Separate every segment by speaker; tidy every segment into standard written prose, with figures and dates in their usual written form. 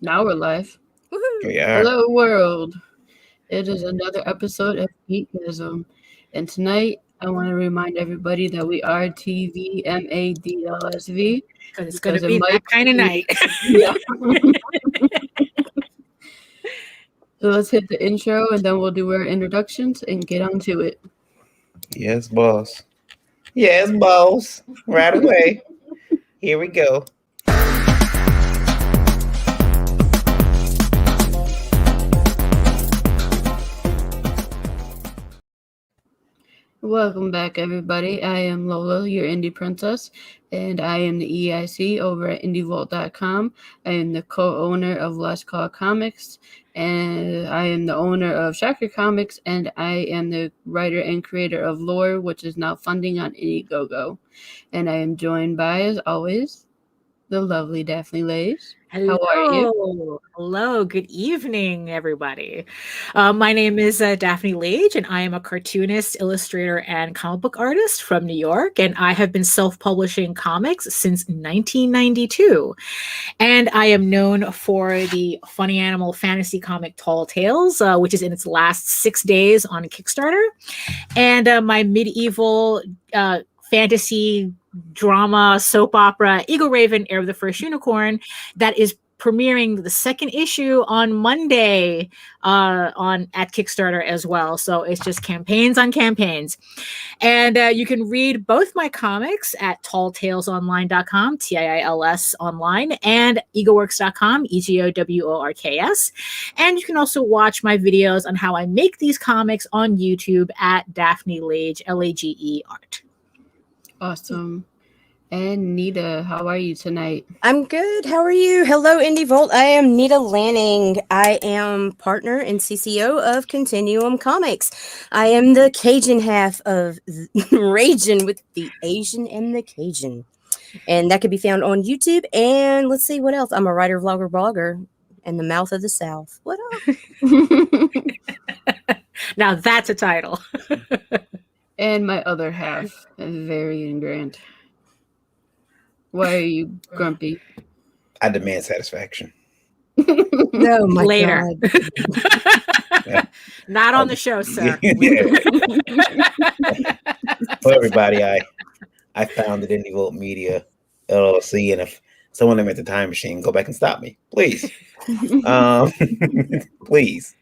Speaker 1: Now we're live.
Speaker 2: Woohoo!
Speaker 3: Yeah.
Speaker 1: Hello, world. It is another episode of Geekgasm. And tonight, I want to remind everybody that we are TVMADLSV
Speaker 2: Because it's going to
Speaker 1: because it
Speaker 2: be
Speaker 1: might
Speaker 2: that kind of
Speaker 1: be.
Speaker 2: night.
Speaker 1: Yeah. So let's hit the intro and then we'll do our introductions and get on to it.
Speaker 3: Yes, boss. Yes, boss. Right away. Here we go.
Speaker 1: Welcome back, everybody. I am Lola, your indie princess, and I am the EIC over at IndieVault.com. I am the co-owner of Last Call Comics, and I am the owner of Shocker Comics, and I am the writer and creator of Lore, which is now funding on Indiegogo. And I am joined by, as always, the lovely Daphne Lays. How are you?
Speaker 2: Hello. Good evening, everybody. My name is Daphne Lage, and I am a cartoonist, illustrator, and comic book artist from New York. And I have been self-publishing comics since 1992. And I am known for the funny animal fantasy comic Tall Tales, which is in its last 6 days on Kickstarter. And my medieval fantasy drama soap opera Eagle Raven Heir of the First Unicorn that is premiering the second issue on Monday on at Kickstarter as well. So it's just campaigns on campaigns. And you can read both my comics at talltalesonline.com, TIILS online, and egoworks.com, EGOWORKS. And you can also watch my videos on how I make these comics on YouTube at Daphne Lage, LAGE Art.
Speaker 1: Awesome. And Nita, how are you tonight?
Speaker 4: I'm good. How are you? Hello, Indie Vault. I am Nita Lanning. I am partner and CCO of Continuum Comics. I am the Cajun half of Raging with the Asian and the Cajun. And that can be found on YouTube. And let's see what else. I'm a writer, vlogger, blogger, and the mouth of the South. What up?
Speaker 2: Now that's a title.
Speaker 1: And my other half, Varian Grant. Why are you grumpy?
Speaker 3: I demand satisfaction.
Speaker 4: Oh my
Speaker 2: Later.
Speaker 4: God.
Speaker 2: Not on the show, sir.
Speaker 3: For everybody, I founded Indie Vote Media LLC, and if someone at the time machine, go back and stop me, please. Please.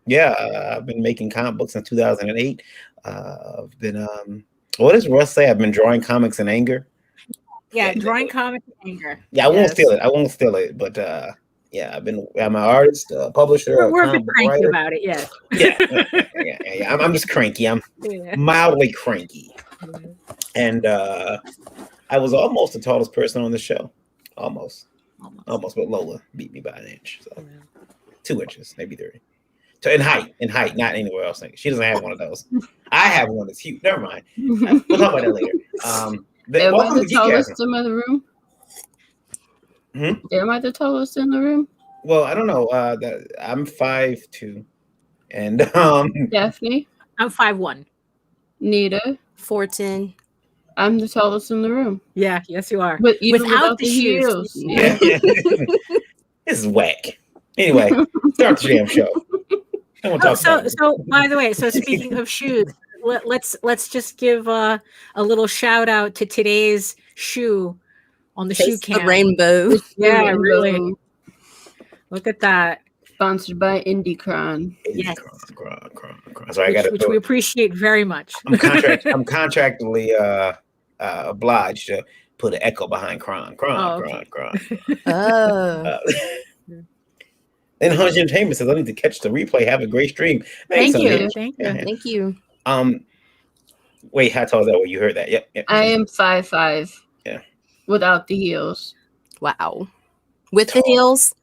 Speaker 3: I've been making comic books since 2008. I've been what does Russ say? I've been drawing comics in anger.
Speaker 2: Yeah, drawing comics in anger.
Speaker 3: Yeah, I won't steal it. But I'm an artist, publisher,
Speaker 2: We're a bit cranky
Speaker 3: writer.
Speaker 2: about it, yeah.
Speaker 3: Yeah. I'm just cranky. I'm mildly cranky. And I was almost the tallest person on the show. Almost. But Lola beat me by an inch. So 2 inches, maybe 3. So in height, not anywhere else. She doesn't have one of those. I have one that's huge. Never mind. We'll talk about that later.
Speaker 1: Am I the tallest in the room?
Speaker 3: Hmm?
Speaker 1: Am I the tallest in the room?
Speaker 3: Well, I don't know. I'm 5'2", and
Speaker 1: Daphne,
Speaker 2: I'm 5'1".
Speaker 1: Nita,
Speaker 4: 4'10".
Speaker 1: I'm the tallest in the room.
Speaker 2: Yeah, yes you are.
Speaker 1: But even
Speaker 2: without the shoes.
Speaker 1: Yeah.
Speaker 3: This is whack. Anyway, start the damn show.
Speaker 2: So by the way, so speaking of shoes, let's just give a little shout out to today's shoe on the shoe cam.
Speaker 4: The rainbow.
Speaker 2: Yeah, really. Look at that.
Speaker 1: Sponsored by IndieCron.
Speaker 2: Yes.
Speaker 3: Cron. So I got
Speaker 2: which we appreciate very much.
Speaker 3: I'm contractually obliged to put an echo behind Cron.
Speaker 4: Oh.
Speaker 3: And Hunch Entertainment says, I need to catch the replay. Have a great stream.
Speaker 2: Thank you.
Speaker 4: Thank you.
Speaker 3: Wait, how tall is that? Well, you heard that? Yep.
Speaker 1: I am 5'5".
Speaker 3: Yeah.
Speaker 1: Without the heels.
Speaker 4: Wow. With the heels?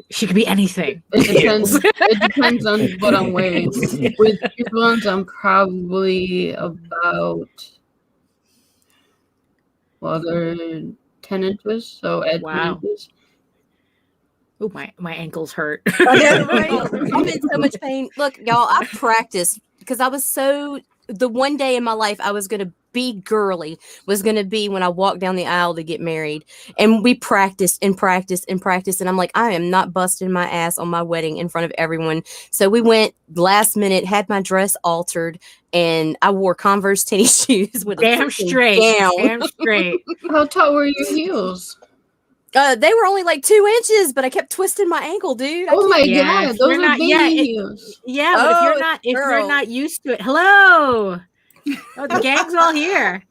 Speaker 2: She could be anything.
Speaker 1: It depends on what I'm wearing. With these ones, I'm probably about they're 10 inches. So at 10 inches.
Speaker 2: Oh, my ankles hurt.
Speaker 4: I know, right? I'm in so much pain. Look, y'all, I practiced because I was so the one day in my life I was gonna be girly was gonna be when I walked down the aisle to get married. And we practiced and practiced and practiced. And I'm like, I am not busting my ass on my wedding in front of everyone. So we went last minute, had my dress altered, and I wore Converse tennis shoes with
Speaker 2: Damn
Speaker 4: a
Speaker 2: straight.
Speaker 4: gown.
Speaker 2: Damn straight.
Speaker 1: How tall were your heels?
Speaker 4: They were only like 2 inches, but I kept twitting my ankle, dude.
Speaker 1: Oh my
Speaker 2: Yeah,
Speaker 1: god,
Speaker 2: if
Speaker 1: those
Speaker 2: you're
Speaker 1: are
Speaker 2: not-
Speaker 1: baby
Speaker 2: yeah,
Speaker 1: heels.
Speaker 2: Yeah, but if
Speaker 4: Oh,
Speaker 2: you're
Speaker 4: girl.
Speaker 2: not used to it, hello. Oh, the gang's all here.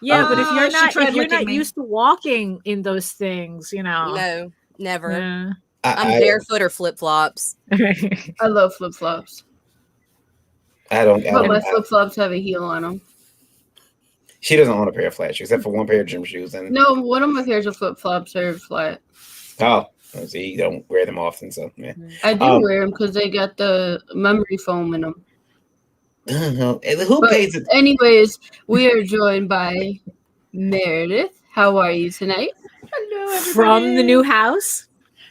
Speaker 2: Yeah, but if
Speaker 5: Oh,
Speaker 2: you're
Speaker 5: she
Speaker 2: not
Speaker 5: tried licking me.
Speaker 2: used to walking in those things, you know.
Speaker 4: No, never.
Speaker 2: Yeah.
Speaker 4: I'm barefoot or flip flops.
Speaker 1: I love flip flops,
Speaker 3: I don't.
Speaker 1: but my flip flops have a heel on them.
Speaker 3: She doesn't own a pair of flat shoes, except for one pair of gym shoes. And
Speaker 1: No, one of my pairs of flip flops are flat.
Speaker 3: oh, see, you don't wear them often, so yeah.
Speaker 1: I do wear them because they got the memory foam in them.
Speaker 3: Who
Speaker 1: But
Speaker 3: pays it?
Speaker 1: anyways, we are joined by Meredith. How are you tonight?
Speaker 5: Hello, everybody.
Speaker 2: From the new house.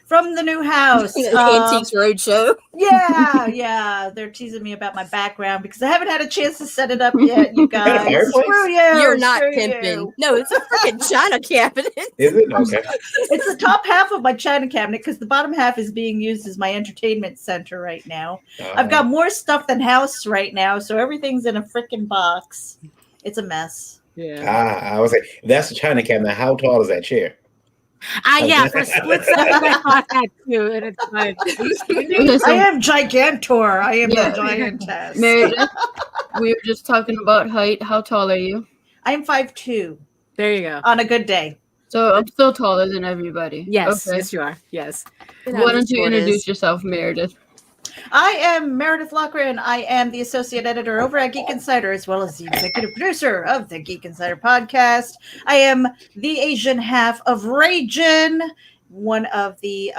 Speaker 5: From the new house.
Speaker 4: Antiques Roadshow.
Speaker 5: Yeah. They're teasing me about my background because I haven't had a chance to set it up yet, you
Speaker 3: Got a
Speaker 5: guys.
Speaker 3: fireplace?
Speaker 5: Screw you.
Speaker 4: You're not
Speaker 5: screw
Speaker 4: pimping.
Speaker 5: you.
Speaker 4: No, it's a freaking china cabinet.
Speaker 3: Is it okay?
Speaker 5: It's the top half of my china cabinet because the bottom half is being used as my entertainment center right now. I've got more stuff than house right now, so everything's in a freaking box. It's a mess.
Speaker 2: Yeah.
Speaker 3: I was like, that's a china cabinet. How tall is that chair?
Speaker 2: Yeah, for a split second I thought that too. And it's like
Speaker 1: Okay, so
Speaker 5: I am gigantor. I am
Speaker 1: Yeah.
Speaker 5: the giantess.
Speaker 1: Meredith, we were just talking about height. How tall are you?
Speaker 5: I am 5'2"
Speaker 2: there you go.
Speaker 5: on a good day.
Speaker 1: So I'm still taller than everybody.
Speaker 2: Yes,
Speaker 1: Okay.
Speaker 2: yes you are. Yes.
Speaker 1: Why don't you introduce yourself, Meredith?
Speaker 5: I am Meredith Lochran. I am the associate editor over at Geek Insider, as well as the executive producer of the Geek Insider podcast. I am the Asian half of Ragin, one of the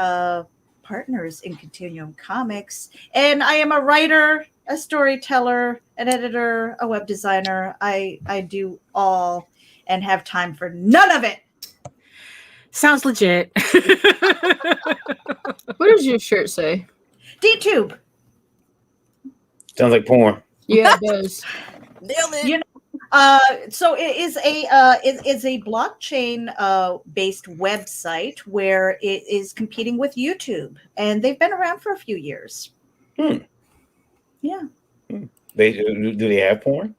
Speaker 5: partners in Continuum Comics. And I am a writer, a storyteller, an editor, a web designer. I do all and have time for none of it.
Speaker 2: Sounds legit.
Speaker 1: What does your shirt say?
Speaker 5: D-Tube.
Speaker 3: Sounds like porn.
Speaker 1: Yeah, it does.
Speaker 4: Nailed it.
Speaker 5: You know, so it is a blockchain based website where it is competing with YouTube, and they've been around for a few years. Yeah,
Speaker 3: They do they have porn?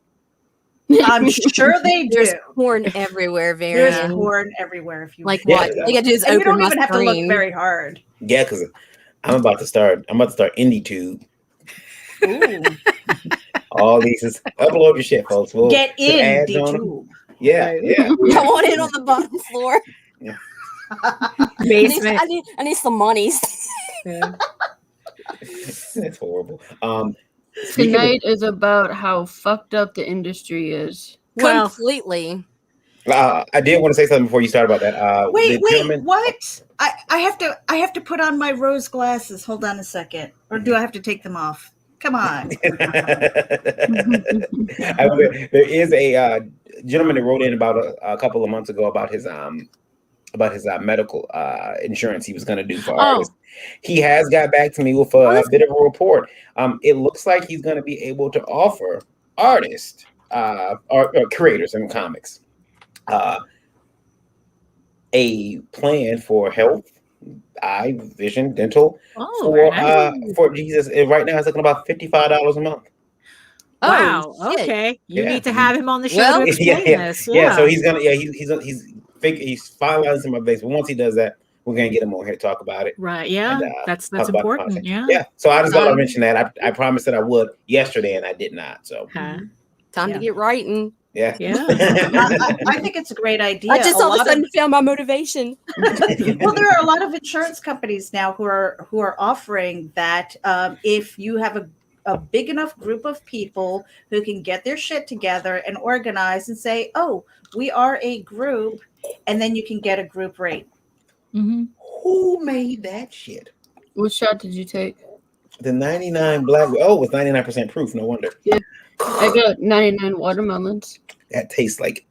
Speaker 5: I'm sure they do.
Speaker 4: There's porn everywhere,
Speaker 5: There's
Speaker 4: Varian.
Speaker 5: porn everywhere. If you
Speaker 4: Like
Speaker 3: Yeah,
Speaker 4: what?
Speaker 3: yeah.
Speaker 4: All you gotta do is
Speaker 5: and you
Speaker 4: open
Speaker 5: don't
Speaker 4: my
Speaker 5: even have to look
Speaker 4: screen.
Speaker 5: very hard.
Speaker 3: Yeah, because I'm about to start IndieTube.
Speaker 5: Ooh.
Speaker 3: All these is upload your shit, folks. We'll
Speaker 5: Get
Speaker 3: put
Speaker 5: in
Speaker 3: ads on 'em.
Speaker 5: D-Tube.
Speaker 3: Yeah, yeah.
Speaker 4: I want it on the bottom floor.
Speaker 2: Basement.
Speaker 4: I need some monies.
Speaker 2: Yeah.
Speaker 3: That's horrible. Speaking of-
Speaker 1: Tonight is about how fucked up the industry is.
Speaker 2: Well,
Speaker 4: Completely.
Speaker 3: I did want to say something before you start about that.
Speaker 5: Wait,
Speaker 3: the gentleman-
Speaker 5: what? I have to put on my rose glasses. Hold on a second, or do I have to take them off? Come on.
Speaker 3: There is a gentleman that wrote in about a couple of months ago about his medical insurance he was going to do for artists. He has got back to me with a bit of a report. It looks like he's going to be able to offer artists or creators in comics a plan for health, eye, vision, dental for Jesus. Right now, it's looking about $55 a month.
Speaker 2: wow.
Speaker 4: Oh, shit.
Speaker 2: Okay. You
Speaker 3: Yeah.
Speaker 2: need to have him on the show
Speaker 4: Well,
Speaker 2: to explain this.
Speaker 3: Yeah. So he's gonna. Yeah, he's finalizing my base. But once he does that, we're gonna get him on here to talk about it.
Speaker 2: Right. Yeah.
Speaker 3: And,
Speaker 2: that's
Speaker 3: talk about the
Speaker 2: important.
Speaker 3: content.
Speaker 2: Yeah.
Speaker 3: Yeah. So I just thought I'd mention that. I promised that I would yesterday, and I did not. So
Speaker 2: Huh.
Speaker 4: Time
Speaker 5: Yeah.
Speaker 4: to get writing.
Speaker 3: yeah.
Speaker 2: Yeah.
Speaker 5: I think it's a great idea.
Speaker 4: I just
Speaker 5: A
Speaker 4: all of a
Speaker 5: lot
Speaker 4: sudden found my motivation.
Speaker 5: well, there are a lot of insurance companies now who are offering that if you have a big enough group of people who can get their shit together and organize and say, oh, we are a group, and then you can get a group rate.
Speaker 2: Mm-hmm.
Speaker 3: Who made that shit?
Speaker 1: What shot did you take?
Speaker 3: The 99 black. Oh, it's 99% proof. No wonder.
Speaker 1: I got 99 watermelons.
Speaker 3: That tastes like.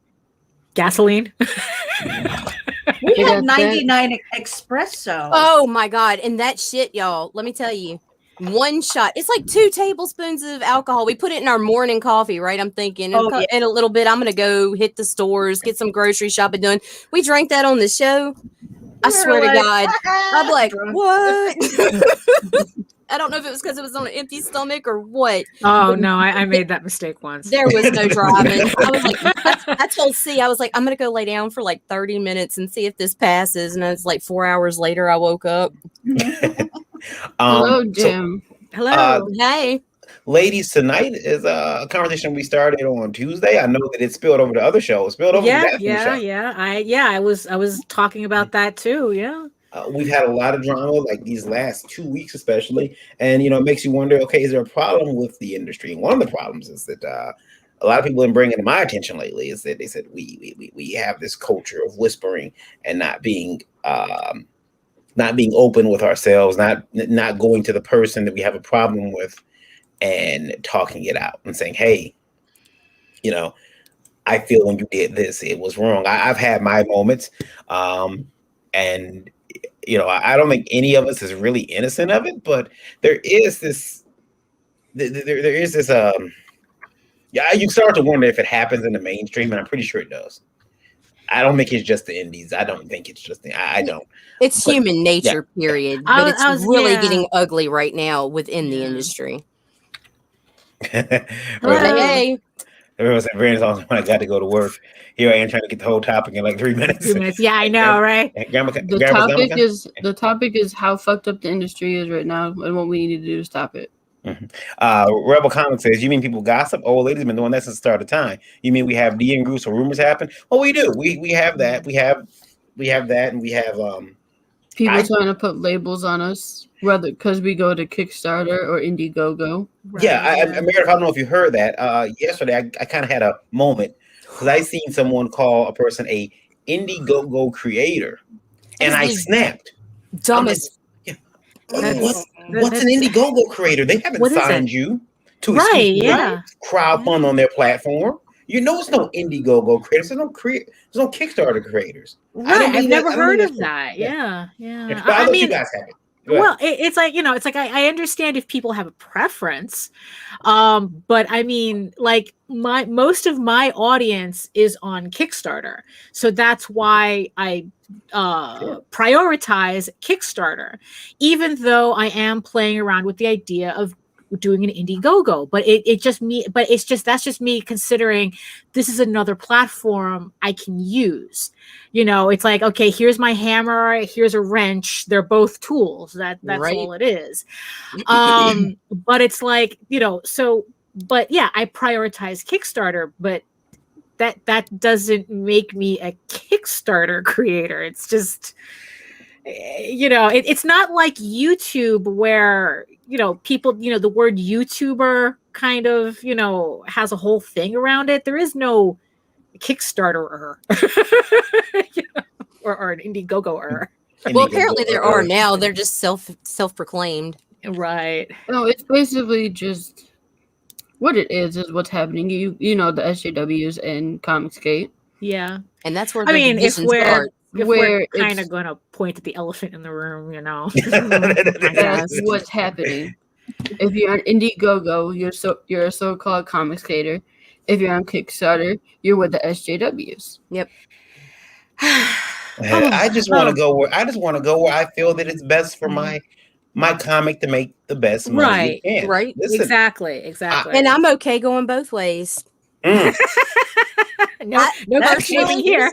Speaker 2: Gasoline.
Speaker 5: We
Speaker 1: You
Speaker 5: had
Speaker 1: got that?
Speaker 5: 99 espresso.
Speaker 4: Oh my god. And that shit, y'all, let me tell you. One shot. It's like 2 tablespoons of alcohol. We put it in our morning coffee, right? I'm thinking in a little bit, I'm going to go hit the stores, get some grocery shopping done. We drank that on the show. I swear to God. I'm like, what? I don't know if it was because it was on an empty stomach or what.
Speaker 2: Oh, no, I made that mistake once.
Speaker 4: There was no driving. I was like, I told C, I was like, I'm going to go lay down for like 30 minutes and see if this passes. And it's like 4 hours later, I woke up.
Speaker 1: Hello, Jim.
Speaker 2: Hello.
Speaker 4: Hey.
Speaker 3: Ladies, tonight is a conversation we started on Tuesday. I know that it spilled over to other shows. Spilled over to that show.
Speaker 2: I was talking about that too. Yeah.
Speaker 3: We've had a lot of drama like these last 2 weeks, especially, and it makes you wonder. Okay, is there a problem with the industry? And one of the problems is that a lot of people have been bringing to my attention lately is that they said we have this culture of whispering and not being open with ourselves, not going to the person that we have a problem with and talking it out and saying, hey, I feel when you did this, it was wrong. I've had my moments, and I don't think any of us is really innocent of it, but there is this, you start to wonder if it happens in the mainstream, and I'm pretty sure it does. I don't think it's just the indies. I don't think it's just I don't.
Speaker 4: It's human nature, period. But it's really getting ugly right now within the industry.
Speaker 3: Hey. Everyone said, Brandon's also when I got to go to work. Here I am trying to get the whole topic in like 3 minutes.
Speaker 2: 3 minutes. Yeah, I know, right?
Speaker 1: The topic is how fucked up the industry is right now and what we need to do to stop it.
Speaker 3: Mm-hmm. Rebel Comics says, you mean people gossip? Oh, ladies have been doing that since the start of time. You mean we have D and groups or rumors happen? Well, we do. We have that. We have that, and we have
Speaker 1: people trying to put labels on us, whether because we go to Kickstarter or Indiegogo.
Speaker 3: Right. Yeah, Meredith, I don't know if you heard that. Yesterday, I kind of had a moment because I seen someone call a person a Indiegogo creator, and I snapped.
Speaker 4: Dumbest.
Speaker 3: What's an Indiegogo creator? They haven't signed you to crowdfund on their platform. It's no Indiegogo creators. There's no Kickstarter creators.
Speaker 2: Right. I've never heard of that. Yeah.
Speaker 3: I mean, you guys have it.
Speaker 2: Well, it's like I understand if people have a preference, but I mean, like most of my audience is on Kickstarter, so that's why I prioritize Kickstarter, even though I am playing around with the idea of doing an Indiegogo, but that's just me considering this is another platform I can use. It's like, okay, here's my hammer, here's a wrench. They're both tools. That's right. All it is. But it's like, but yeah, I prioritize Kickstarter, but that doesn't make me a Kickstarter creator. It's just, it's not like YouTube where, people, the word YouTuber kind of, has a whole thing around it. There is no Kickstarter or an Indiegogo.
Speaker 4: Well, apparently there are now. They're just self-proclaimed.
Speaker 2: Right.
Speaker 1: No, it's basically just what it is what's happening. The SJWs and Comicsgate.
Speaker 2: Yeah.
Speaker 4: And that's where
Speaker 2: if we're kind of going to point at the elephant in the room,
Speaker 1: That's what's happening. If you're on Indiegogo, you're a so-called comicscator. If you're on Kickstarter, you're with the SJWs.
Speaker 4: Yep.
Speaker 3: I just want to go where I feel that it's best for my comic to make the best money.
Speaker 2: Right. Listen, exactly.
Speaker 4: And I'm okay going both ways.
Speaker 2: No personally here.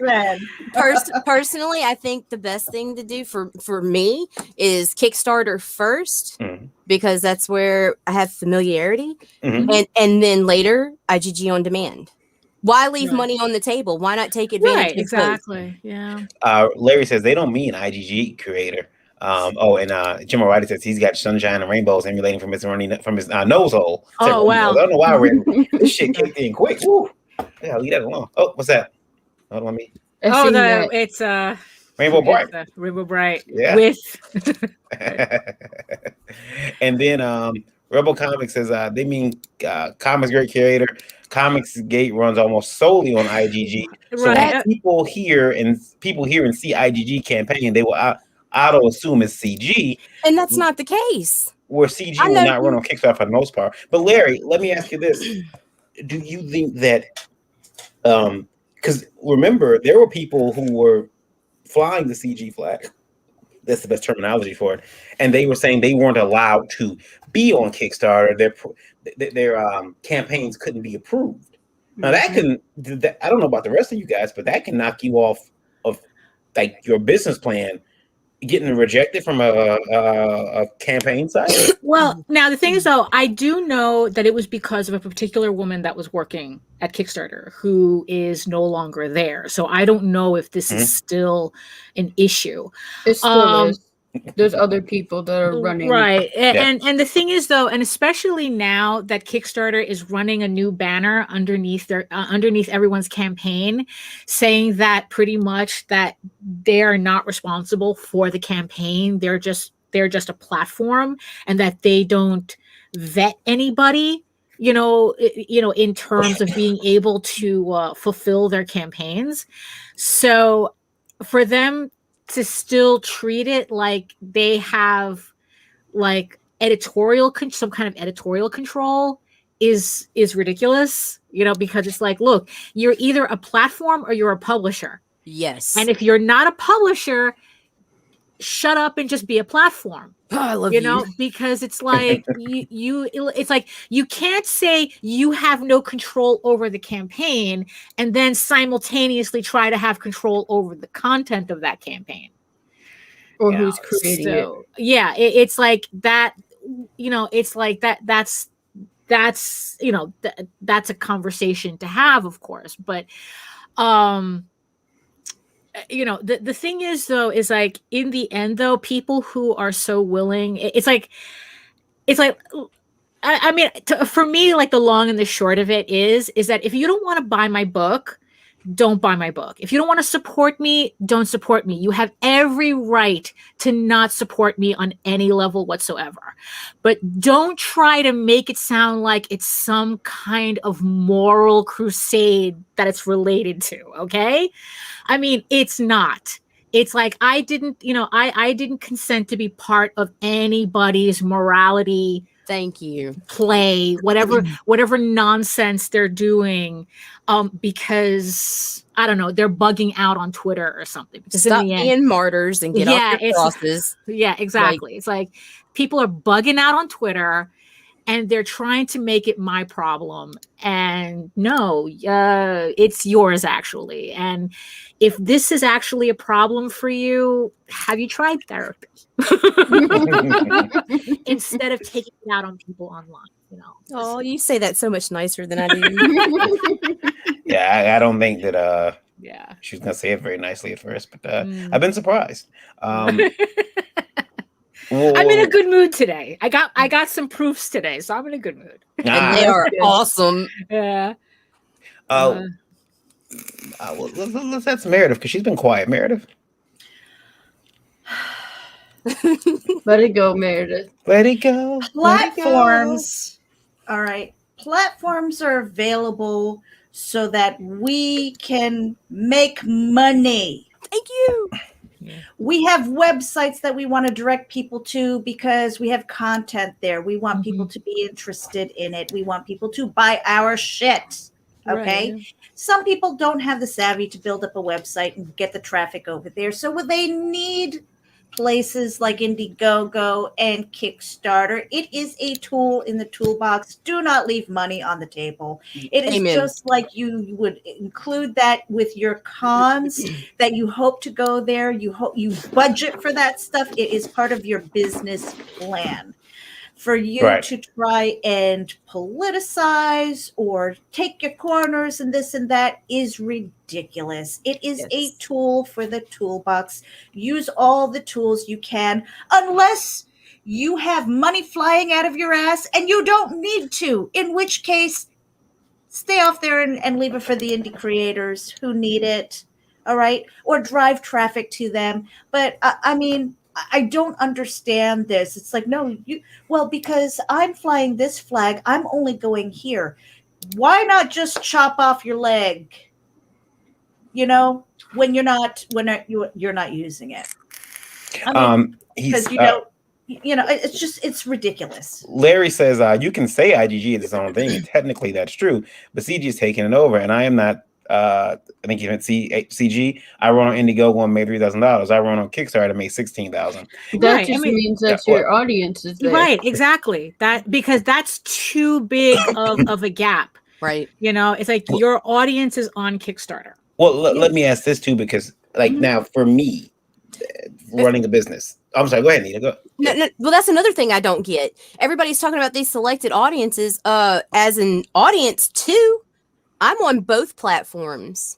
Speaker 4: Personally, I think the best thing to do for me is Kickstarter first, because that's where I have familiarity, and then later IGG on demand. Why leave money on the table? Why not take advantage?
Speaker 2: Right, exactly. Yeah.
Speaker 3: Larry says they don't mean IGG creator. And Jim O'Reilly says he's got sunshine and rainbows emulating from his nose hole.
Speaker 2: Oh, wow.
Speaker 3: I don't know why I read this shit kicked in quick. Woo. Yeah, leave that alone. Oh, what's that? Hold on, me.
Speaker 2: It's
Speaker 3: Rainbow Bright.
Speaker 2: Rainbow Bright.
Speaker 3: Yeah.
Speaker 2: With
Speaker 3: and then Rebel Comics says they mean Comics Great Creator. Comicsgate runs almost solely on IGG. So when people hear and see IGG campaign, they will auto assume it's CG.
Speaker 4: And that's not the case.
Speaker 3: where CG
Speaker 4: I
Speaker 3: will
Speaker 4: know
Speaker 3: not run on Kickstarter for the most part. But Larry, let me ask you this: do you think that? Because remember, there were people who were flying the CG flag. That's the best terminology for it. And they were saying they weren't allowed to be on Kickstarter. Their campaigns couldn't be approved. Now that can, I don't know about the rest of you guys, but that can knock you off of like your business plan, getting rejected from a campaign site.
Speaker 2: Well, now the thing is, though, I do know that it was because of a particular woman that was working at Kickstarter who is no longer there. So I don't know if this is still an issue.
Speaker 1: It still is. There's other people that are running.
Speaker 2: Right.
Speaker 3: Yeah.
Speaker 2: And the thing is, though, and especially now that Kickstarter is running a new banner underneath their underneath everyone's campaign, saying that pretty much that they are not responsible for the campaign. They're just a platform, and that they don't vet anybody, in terms of being able to fulfill their campaigns. So for them to still treat it like they have like some kind of editorial control is ridiculous, because it's like, look, you're either a platform or you're a publisher.
Speaker 4: Yes.
Speaker 2: And if you're not a publisher, shut up and just be a platform.
Speaker 4: Oh, I love you.
Speaker 2: Because it's like it's like you can't say you have no control over the campaign and then simultaneously try to have control over the content of that campaign.
Speaker 1: Or who's creating it.
Speaker 2: Yeah, it's like that, it's like that's that's a conversation to have, of course. But the thing is, though, is like in the end, though, people who are so willing, it's like I mean, for me, like the long and the short of it is that if you don't want to buy my book, don't buy my book. If you don't want to support me, don't support me. You have every right to not support me on any level whatsoever. But don't try to make it sound like it's some kind of moral crusade that it's related to, okay? I mean, it's not. It's like I didn't consent to be part of anybody's morality.
Speaker 4: Thank you.
Speaker 2: Play whatever nonsense they're doing, because I don't know, they're bugging out on Twitter or something. Because
Speaker 4: Stop being martyrs and get off your crosses.
Speaker 2: Yeah, exactly. It's like people are bugging out on Twitter, and they're trying to make it my problem. And no, it's yours actually. And if this is actually a problem for you, have you tried therapy? Instead of taking it out on people online,
Speaker 4: Oh, you say that so much nicer than I do.
Speaker 3: Yeah, I don't think that
Speaker 2: yeah,
Speaker 3: she was gonna say it very nicely at first, but I've been surprised.
Speaker 2: I'm in a good mood today. I got some proofs today, so I'm in a good mood.
Speaker 4: And they are awesome.
Speaker 2: Yeah.
Speaker 3: Well, let's ask Meredith, because she's been quiet. Meredith,
Speaker 1: Let it go, Meredith.
Speaker 3: let it go.
Speaker 5: Platforms. All right. Platforms are available so that we can make money.
Speaker 4: Thank you.
Speaker 5: We have websites that we want to direct people to because we have content there. We want people to be interested in it. We want people to buy our shit. Okay. Right. Some people don't have the savvy to build up a website and get the traffic over there. So they need places like Indiegogo and Kickstarter. It is a tool in the toolbox. Do not leave money on the table. It is just like you would include that with your cons that you hope to go there. You budget for that stuff. It is part of your business plan. For you to try and politicize or take your corners and this and that is ridiculous. It is a tool for the toolbox. Use all the tools you can, unless you have money flying out of your ass and you don't need to, in which case, stay off there and leave it for the indie creators who need it, all right? Or drive traffic to them. But, I mean, I don't understand this. It's like, no, because I'm flying this flag, I'm only going here. Why not just chop off your leg? When you're not using it. I mean, because it's ridiculous.
Speaker 3: Larry says you can say IGG is its own thing, and technically that's true, but CG is taking it over, and I am not. I think you meant CG. I run on Indiegogo and made $3,000. I run on Kickstarter and made $16,000.
Speaker 1: That just means that your audience is there.
Speaker 2: Right, exactly. Because that's too big of a gap.
Speaker 4: Right.
Speaker 2: It's like your audience is on Kickstarter.
Speaker 3: Well, let me ask this too, because now for me, running a business. I'm sorry. Go ahead, Nita. Go.
Speaker 4: No, well, that's another thing I don't get. Everybody's talking about these selected audiences. As an audience too, I'm on both platforms.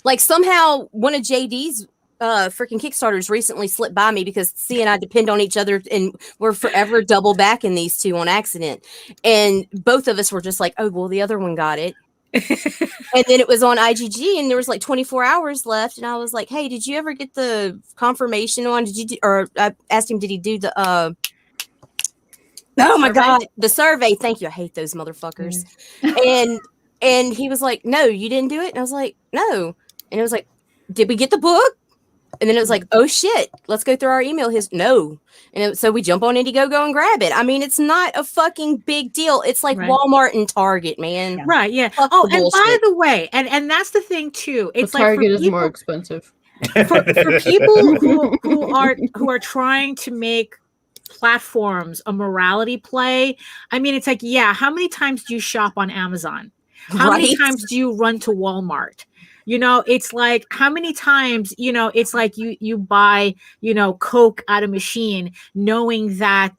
Speaker 4: Like somehow one of JD's freaking Kickstarters recently slipped by me because C and I depend on each other and we're forever double backing these two on accident. And both of us were just like, oh, well, the other one got it. And then it was on IGG and there was like 24 hours left. And I was like, hey, did you ever get the confirmation on? Or I asked him, did he do the, oh my God, the survey. Thank you. I hate those motherfuckers. And he was like, no, you didn't do it. And I was like, no. And it was like, did we get the book? And then it was like, oh shit, let's go through our email. No. And so we jump on Indiegogo and grab it. I mean, it's not a fucking big deal. It's like Walmart and Target, man.
Speaker 2: Yeah. Right. Yeah. Oh, and by the way, and that's the thing too. It's like
Speaker 1: Target is more expensive.
Speaker 2: For people who are trying to make platforms a morality play. I mean, it's like, yeah, how many times do you shop on Amazon? How many times do you run to Walmart? It's like how many times, it's like you buy, Coke at a machine, knowing that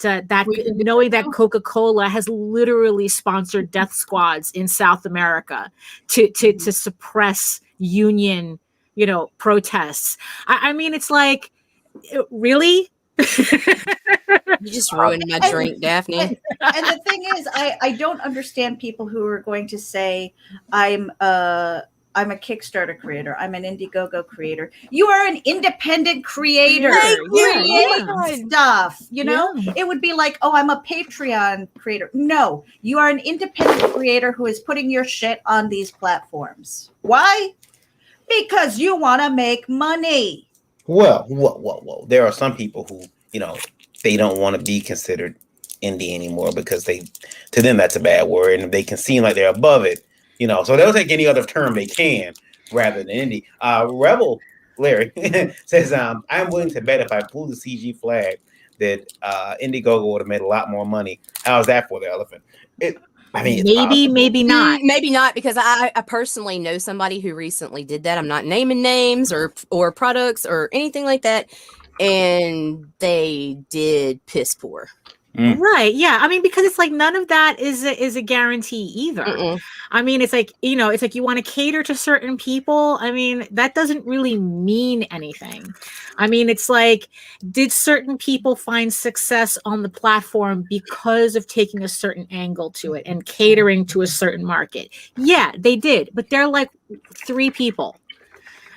Speaker 2: Coca-Cola has literally sponsored death squads in South America to suppress union, protests. I mean, it's like, really?
Speaker 4: You just ruined my drink, Daphne.
Speaker 5: And the thing is, I don't understand people who are going to say, I'm a Kickstarter creator. I'm an Indiegogo creator. You are an independent creator. Create stuff. It would be like, oh, I'm a Patreon creator. No, you are an independent creator who is putting your shit on these platforms. Why? Because you want to make money.
Speaker 3: Well, whoa. There are some people who, they don't want to be considered indie anymore because to them that's a bad word, and they can seem like they're above it. So they'll take any other term they can rather than indie. Rebel Larry says, I'm willing to bet if I pull the CG flag that Indiegogo would have made a lot more money. How's that for the elephant?
Speaker 2: Maybe not.
Speaker 4: Maybe not, because I personally know somebody who recently did that. I'm not naming names or products or anything like that. And they did piss poor.
Speaker 2: Right. Yeah. I mean, because it's like none of that is a guarantee either.
Speaker 4: Mm-mm.
Speaker 2: I mean, it's like you want to cater to certain people. I mean, that doesn't really mean anything. I mean, it's like, did certain people find success on the platform because of taking a certain angle to it and catering to a certain market? Yeah, they did. But they're like 3 people,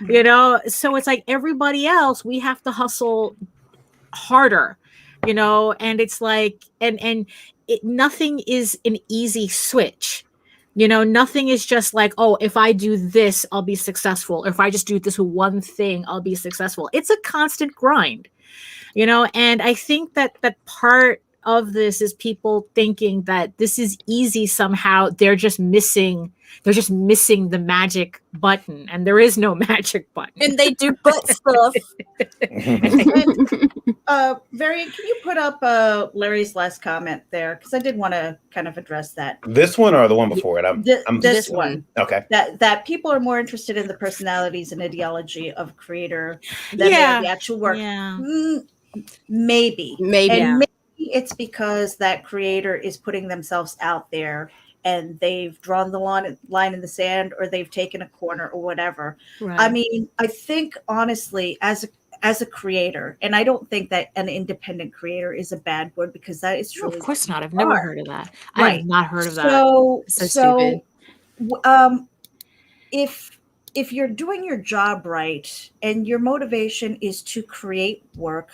Speaker 2: so it's like everybody else, we have to hustle harder. And it's like, nothing is an easy switch. Nothing is just like, oh, if I do this, I'll be successful. Or if I just do this one thing, I'll be successful. It's a constant grind, and I think that part of this is people thinking that this is easy somehow. They're just missing the magic button, and there is no magic button.
Speaker 4: And they do butt stuff.
Speaker 5: Varian, can you put up Larry's last comment there? Because I did want to kind of address that.
Speaker 3: This one or the one before it?
Speaker 5: This one.
Speaker 3: Okay.
Speaker 5: That people are more interested in the personalities and ideology of creator than they are the actual work.
Speaker 2: Yeah.
Speaker 5: Maybe.
Speaker 4: And
Speaker 5: maybe it's because that creator is putting themselves out there and they've drawn the line in the sand, or they've taken a corner or whatever. Right. I mean, I think honestly, as a creator, and I don't think that an independent creator is a bad word, because that is truly.
Speaker 2: No, of course not. I've never heard of that.
Speaker 5: Right.
Speaker 2: I have not heard of that.
Speaker 4: So stupid.
Speaker 5: If you're doing your job right and your motivation is to create work,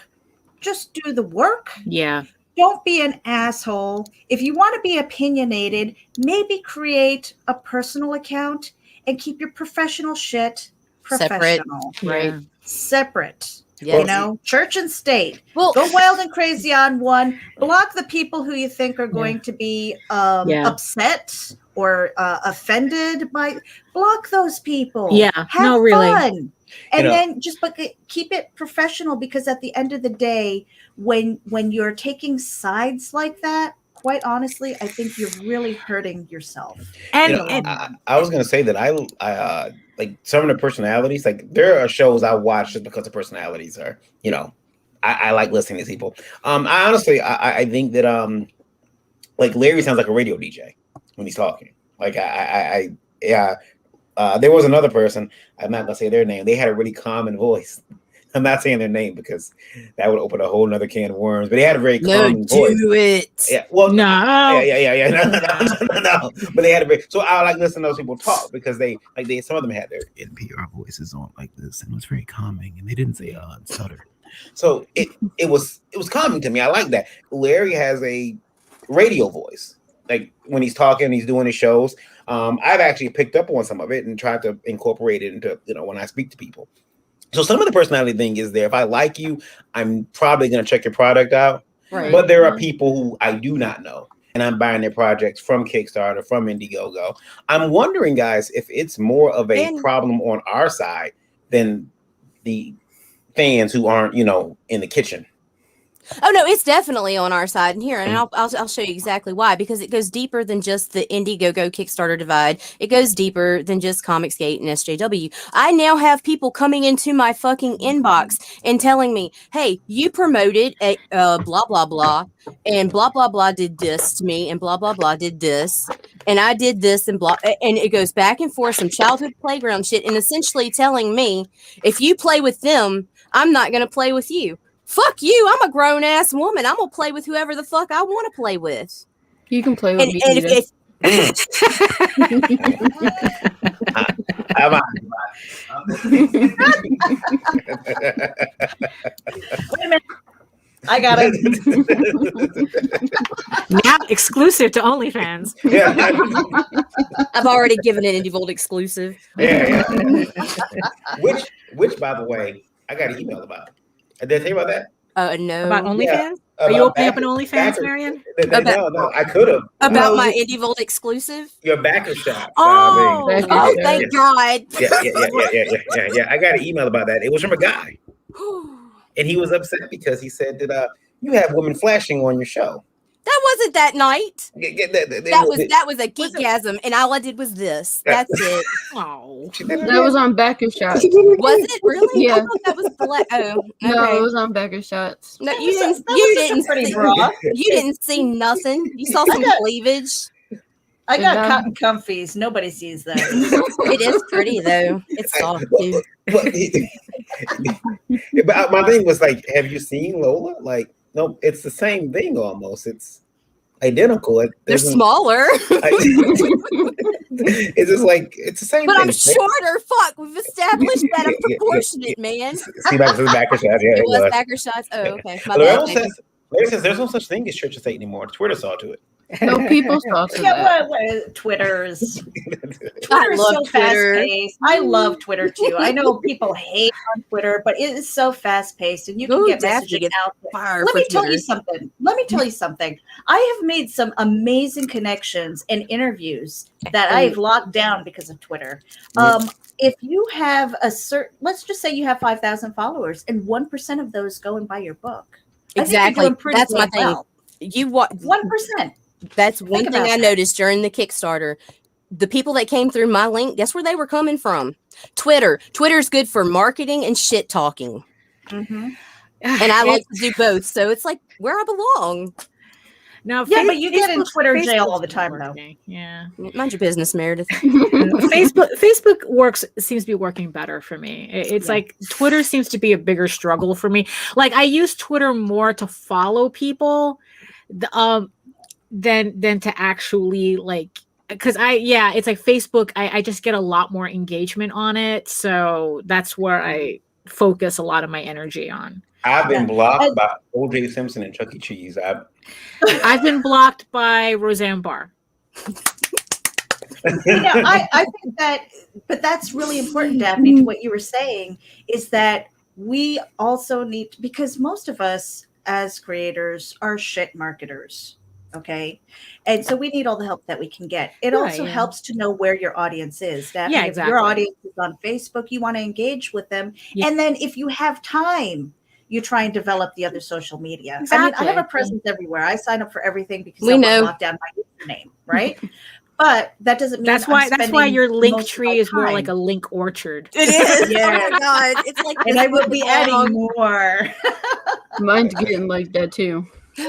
Speaker 5: just do the work.
Speaker 2: Yeah.
Speaker 5: Don't be an asshole. If you want to be opinionated, maybe create a personal account and keep your professional shit professional.
Speaker 4: Separate. Right.
Speaker 5: Separate. You know, church and state.
Speaker 4: Well,
Speaker 5: go wild and crazy on one. Block the people who you think are going to be upset or offended by. Block those people.
Speaker 2: Yeah,
Speaker 5: have fun. And then but keep it professional, because at the end of the day, when you're taking sides like that, quite honestly, I think you're really hurting yourself.
Speaker 3: And, I was going to say that I like some of the personalities. Like there are shows I watch just because the personalities are, I like listening to people. I honestly think that like Larry sounds like a radio DJ when he's talking. Like there was another person. I'm not gonna say their name. They had a really common voice. I'm not saying their name because that would open a whole nother can of worms. But they had a very common voice.
Speaker 4: Do it.
Speaker 3: Yeah. Well,
Speaker 2: no.
Speaker 3: Yeah. No. But they had a very. So I like listening to those people talk because they some of them had their NPR voices on like this, and it was very calming, and they didn't say and stutter. So it was calming to me. I like that. Larry has a radio voice. Like when he's talking, he's doing his shows. I've actually picked up on some of it and tried to incorporate it into when I speak to people. So some of the personality thing is there. If I like you, I'm probably going to check your product out. Right. But there are people who I do not know, and I'm buying their projects from Kickstarter, from Indiegogo. I'm wondering, guys, if it's more of a problem on our side than the fans who aren't, in the kitchen.
Speaker 4: Oh no, it's definitely on our side and here, and I'll show you exactly why. Because it goes deeper than just the Indiegogo Kickstarter divide. It goes deeper than just Comicsgate and SJW. I now have people coming into my fucking inbox and telling me, "Hey, you promoted a blah blah blah, and blah blah blah did this to me, and blah blah blah did this, and I did this, and blah." And it goes back and forth, some childhood playground shit, and essentially telling me, if you play with them, I'm not going to play with you. Fuck you, I'm a grown-ass woman. I'm going to play with whoever the fuck I want to play with.
Speaker 1: You can play with me.
Speaker 4: And if
Speaker 5: Wait a minute. I got it.
Speaker 2: Now exclusive to OnlyFans.
Speaker 3: Yeah.
Speaker 4: I've already given an IndieVolt exclusive.
Speaker 3: Yeah. Which, by the way, I got an email about. Did I tell you about that?
Speaker 4: No.
Speaker 2: About OnlyFans?
Speaker 3: Yeah.
Speaker 2: Are you opening up an OnlyFans, Marion?
Speaker 3: No, I could have.
Speaker 4: About my IndieVolt exclusive?
Speaker 3: Your backer shop.
Speaker 4: Thank God.
Speaker 3: Yeah. I got an email about that. It was from a guy. And he was upset because he said that you have women flashing on your show.
Speaker 4: That wasn't that night. That was a Geekgasm, and all I did was this. That's it.
Speaker 2: Oh,
Speaker 1: that was on Backer Shots.
Speaker 4: Was it really?
Speaker 1: Yeah.
Speaker 4: I thought that was black. Oh, okay.
Speaker 1: No, it was on Backer Shots.
Speaker 4: No, you didn't see nothing. You saw some cleavage.
Speaker 5: I got cotton comfies. Nobody sees that.
Speaker 4: It is pretty though. It's soft too.
Speaker 3: But my thing was like, have you seen Lola? Like, no, it's the same thing almost. It's identical.
Speaker 4: They're smaller.
Speaker 3: It's just like it's the same.
Speaker 4: But
Speaker 3: thing.
Speaker 4: I'm shorter. Fuck, we've established that I'm proportionate, man.
Speaker 3: See, back to the backer shots. Yeah,
Speaker 4: it was backer shots. Oh, okay.
Speaker 3: Larry says there's no such thing as church estate anymore. Twitter saw to it.
Speaker 1: No, people saw to that.
Speaker 5: Twitter is so fast-paced. I love Twitter too. I know people hate on Twitter, but it is so fast-paced, and you can get messaging out there. Let me tell you something. I have made some amazing connections and interviews that I've locked down because of Twitter. If you have let's just say you have 5,000 followers, and 1% of those go and buy your book.
Speaker 4: Exactly. That's my thing.
Speaker 5: Well. 1%.
Speaker 4: That's one thing I noticed during the Kickstarter. The people that came through my link, guess where they were coming from? Twitter. Twitter's good for marketing and shit talking. Mm-hmm. And I like to do both. So it's like where I belong.
Speaker 2: Now,
Speaker 5: but you get in Twitter jail all the time, though.
Speaker 2: Yeah,
Speaker 4: mind your business, Meredith.
Speaker 2: Facebook seems to be working better for me. It's like Twitter seems to be a bigger struggle for me. Like I use Twitter more to follow people, than to actually like. Because it's like Facebook. I just get a lot more engagement on it, so that's where I focus a lot of my energy on.
Speaker 3: I've been blocked by O.J. Simpson and Chuck E. Cheese.
Speaker 2: I've been blocked by Roseanne Barr.
Speaker 5: I think that, but that's really important, Daphne, to what you were saying, is that we also need, because most of us as creators are shit marketers. Okay. And so we need all the help that we can get. It
Speaker 2: Right,
Speaker 5: also
Speaker 2: yeah.
Speaker 5: helps to know where your audience is. Daphne,
Speaker 2: Yeah,
Speaker 5: if your
Speaker 2: exactly.
Speaker 5: audience is on Facebook, you want to engage with them.
Speaker 2: Yeah.
Speaker 5: And then if you have time, you try and develop the other social media. I mean,
Speaker 2: Exactly.
Speaker 5: I have a presence everywhere. I sign up for everything because
Speaker 4: We
Speaker 5: someone
Speaker 4: know.
Speaker 5: locked down my username, right? But that doesn't mean
Speaker 2: That's why your link tree is more like a link orchard.
Speaker 4: It is.
Speaker 5: Yes.
Speaker 4: Oh my god. It's like
Speaker 5: And
Speaker 4: this
Speaker 5: I will be adding
Speaker 4: long.
Speaker 5: more.
Speaker 1: Mine's getting like that too.
Speaker 5: I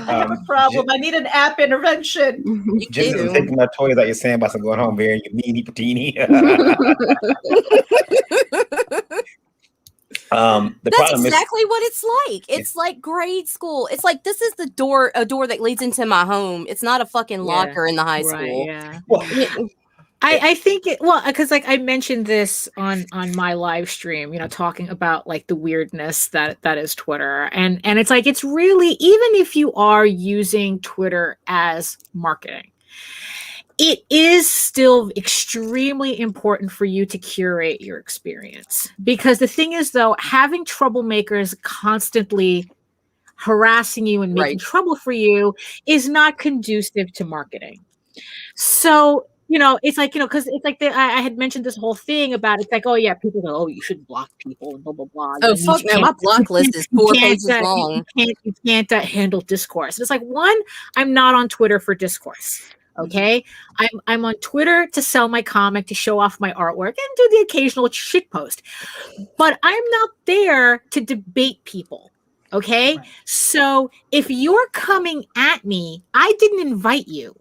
Speaker 5: have a problem. I need an app intervention.
Speaker 4: You
Speaker 3: Jim isn't
Speaker 4: do.
Speaker 3: taking my toys out your sandbox and going home wearing your meanie patini. The
Speaker 4: That's
Speaker 3: problem
Speaker 4: exactly what it's like. It's like grade school. It's like this is a door that leads into my home. It's not a fucking locker in the high school.
Speaker 2: Yeah.
Speaker 3: Well,
Speaker 2: I think it, well, because like I mentioned this on my live stream, you know, talking about like the weirdness that is Twitter, and it's like it's really, even if you are using Twitter as marketing, it is still extremely important for you to curate your experience, because the thing is, though, having troublemakers constantly harassing you and making trouble for you is not conducive to marketing. So, you know, it's like, you know, because it's like I had mentioned this whole thing about, it's like, oh yeah, people go, oh, you shouldn't block people and blah blah blah.
Speaker 4: Oh fuck no, my block list is 4 pages long.
Speaker 2: You can't handle discourse. And it's like, one, I'm not on Twitter for discourse. Okay, I'm on Twitter to sell my comic, to show off my artwork, and do the occasional shit post. But I'm not there to debate people. Okay, so if you're coming at me, I didn't invite you.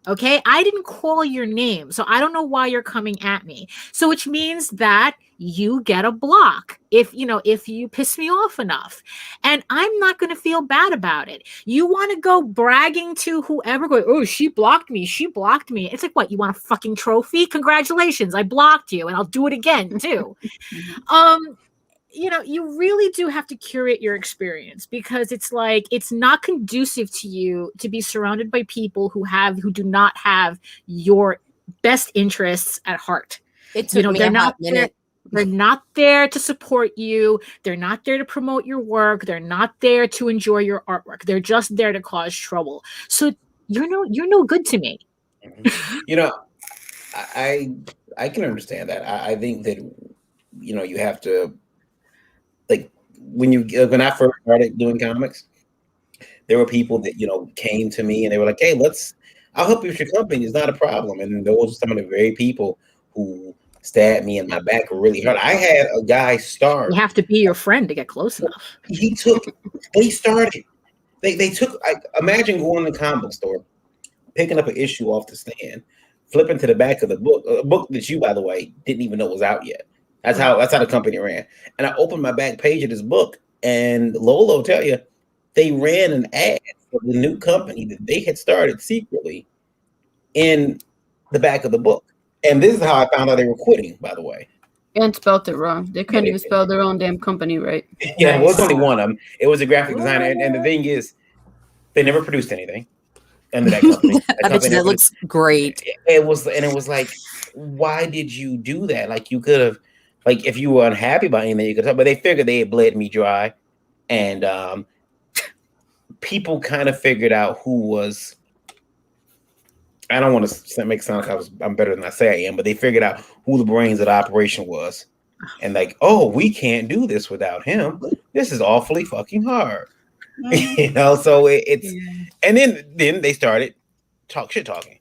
Speaker 2: Okay, I didn't call your name, so I don't know why you're coming at me. So which means that you get a block if you piss me off enough, and I'm not going to feel bad about it. You want to go bragging to whoever, going, oh, she blocked me. It's like, what, you want a fucking trophy? Congratulations, I blocked you, and I'll do it again too. You know, you really do have to curate your experience, because it's like, it's not conducive to you to be surrounded by people who do not have your best interests at heart.
Speaker 4: It took me a hot minute.
Speaker 2: They're not there to support you. They're not there to promote your work. They're not there to enjoy your artwork. They're just there to cause trouble. So you're no good to me.
Speaker 3: You know, I can understand that. I think that, you know, you have to, like, when I first started doing comics, there were people that, you know, came to me and they were like, hey, I'll help you with your company. It's not a problem. And those are some of the very people who stabbed me in my back really hard. I had a guy start.
Speaker 2: You have to be your friend to get close enough.
Speaker 3: They started. They took, imagine going to the comic book store, picking up an issue off the stand, flipping to the back of the book, a book that you, by the way, didn't even know was out yet. That's how the company ran. And I opened my back page of this book, and Lola will tell you, they ran an ad for the new company that they had started secretly in the back of the book. And this is how I found out they were quitting, by the way.
Speaker 1: And spelled it wrong. They couldn't even spell their own damn company right.
Speaker 3: Yeah, it was only one of them. It was a graphic designer. And the thing is, they never produced anything under that company.
Speaker 4: I bet you that looks great.
Speaker 3: It was like, why did you do that? Like, you could have, like, if you were unhappy about anything, you could tell. But they figured they had bled me dry, and people kind of figured out who was. I don't want to make it sound like I'm better than I say I am, but they figured out who the brains of the operation was, and like, oh, we can't do this without him. This is awfully fucking hard, you know. So it's, and then they started talking.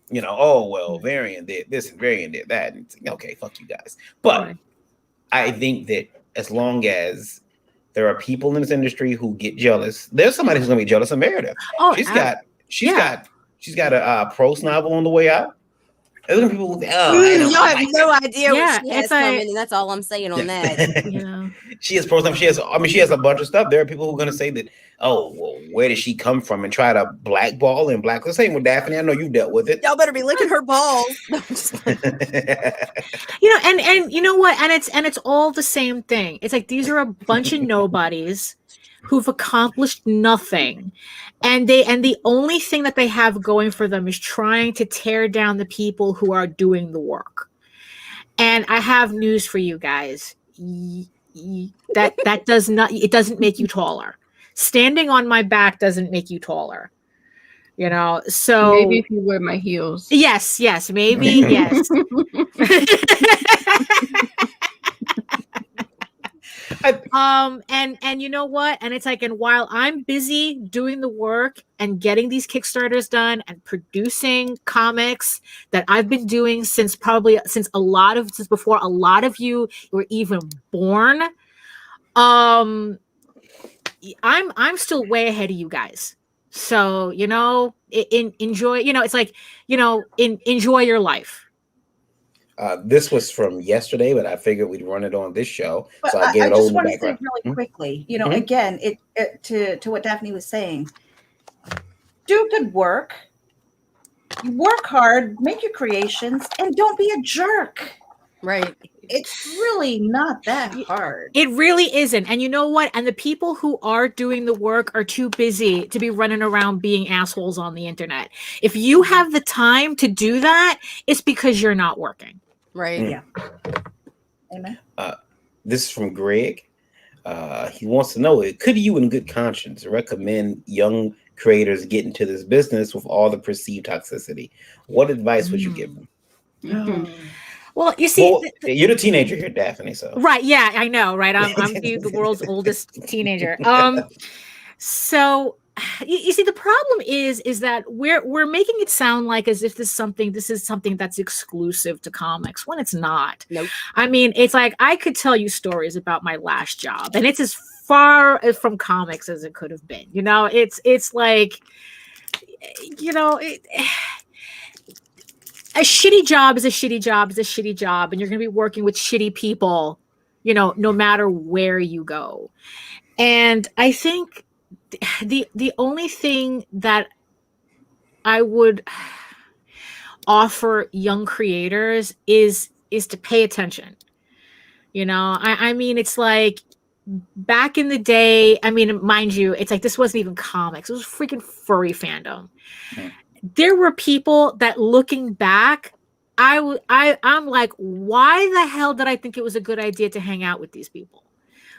Speaker 3: You know, oh, well, Varian did this and Varian did that. And it's, okay, fuck you guys. But I think that as long as there are people in this industry who get jealous, there's somebody who's going to be jealous of Meredith. Oh, she's got a prose novel on the way out. There's going to be people who,
Speaker 4: y'all have no idea what she has coming, and that's all I'm saying on that.
Speaker 2: Yeah.
Speaker 3: She has prose novel. She has a bunch of stuff. There are people who are going to say that, oh, well, where did she come from, and try to blackball and black. The same with Daphne. I know you dealt with it.
Speaker 4: Y'all better be licking her balls.
Speaker 2: You know, and you know what? And it's all the same thing. It's like, these are a bunch of nobodies who've accomplished nothing, and the only thing that they have going for them is trying to tear down the people who are doing the work. And I have news for you guys. that does not, it doesn't make you taller. Standing on my back doesn't make you taller. You know, so
Speaker 1: maybe if you wear my heels.
Speaker 2: Yes, maybe, yes. And you know what? And it's like, and while I'm busy doing the work and getting these Kickstarters done and producing comics that I've been doing since since before a lot of you were even born, I'm still way ahead of you guys. So, you know, enjoy, you know, it's like, you know, enjoy your life.
Speaker 3: This was from yesterday, but I figured we'd run it on this show.
Speaker 5: But
Speaker 3: So I gave it
Speaker 5: just
Speaker 3: over
Speaker 5: want
Speaker 3: the
Speaker 5: to say
Speaker 3: background.
Speaker 5: really quickly, you know,
Speaker 3: Mhm.
Speaker 5: again, to what Daphne was saying, do good work, you work hard, make your creations, and don't be a jerk.
Speaker 4: Right.
Speaker 5: It's really not that hard.
Speaker 2: It really isn't. And you know what? And the people who are doing the work are too busy to be running around being assholes on the internet. If you have the time to do that, it's because you're not working.
Speaker 4: Right.
Speaker 5: Yeah. Amen.
Speaker 3: This is from Greg. He wants to know, could you in good conscience recommend young creators get into this business with all the perceived toxicity? What advice would you give them?
Speaker 2: Well, you see,
Speaker 3: Well, you're the teenager here, Daphne. So
Speaker 2: right, yeah, I know, right? I'm the world's oldest teenager. So you see, the problem is that we're making it sound like as if this is something that's exclusive to comics when it's not.
Speaker 4: Nope.
Speaker 2: I mean, it's like I could tell you stories about my last job, and it's as far from comics as it could have been. You know, it's like, you know, a shitty job is a shitty job is a shitty job, and you're going to be working with shitty people, you know, no matter where you go. And I think the only thing that I would offer young creators is to pay attention. You know, I mean, it's like back in the day, I mean, mind you, it's like this wasn't even comics. It was freaking furry fandom.
Speaker 3: Mm.
Speaker 2: There were people that, looking back, I'm like, why the hell did I think it was a good idea to hang out with these people?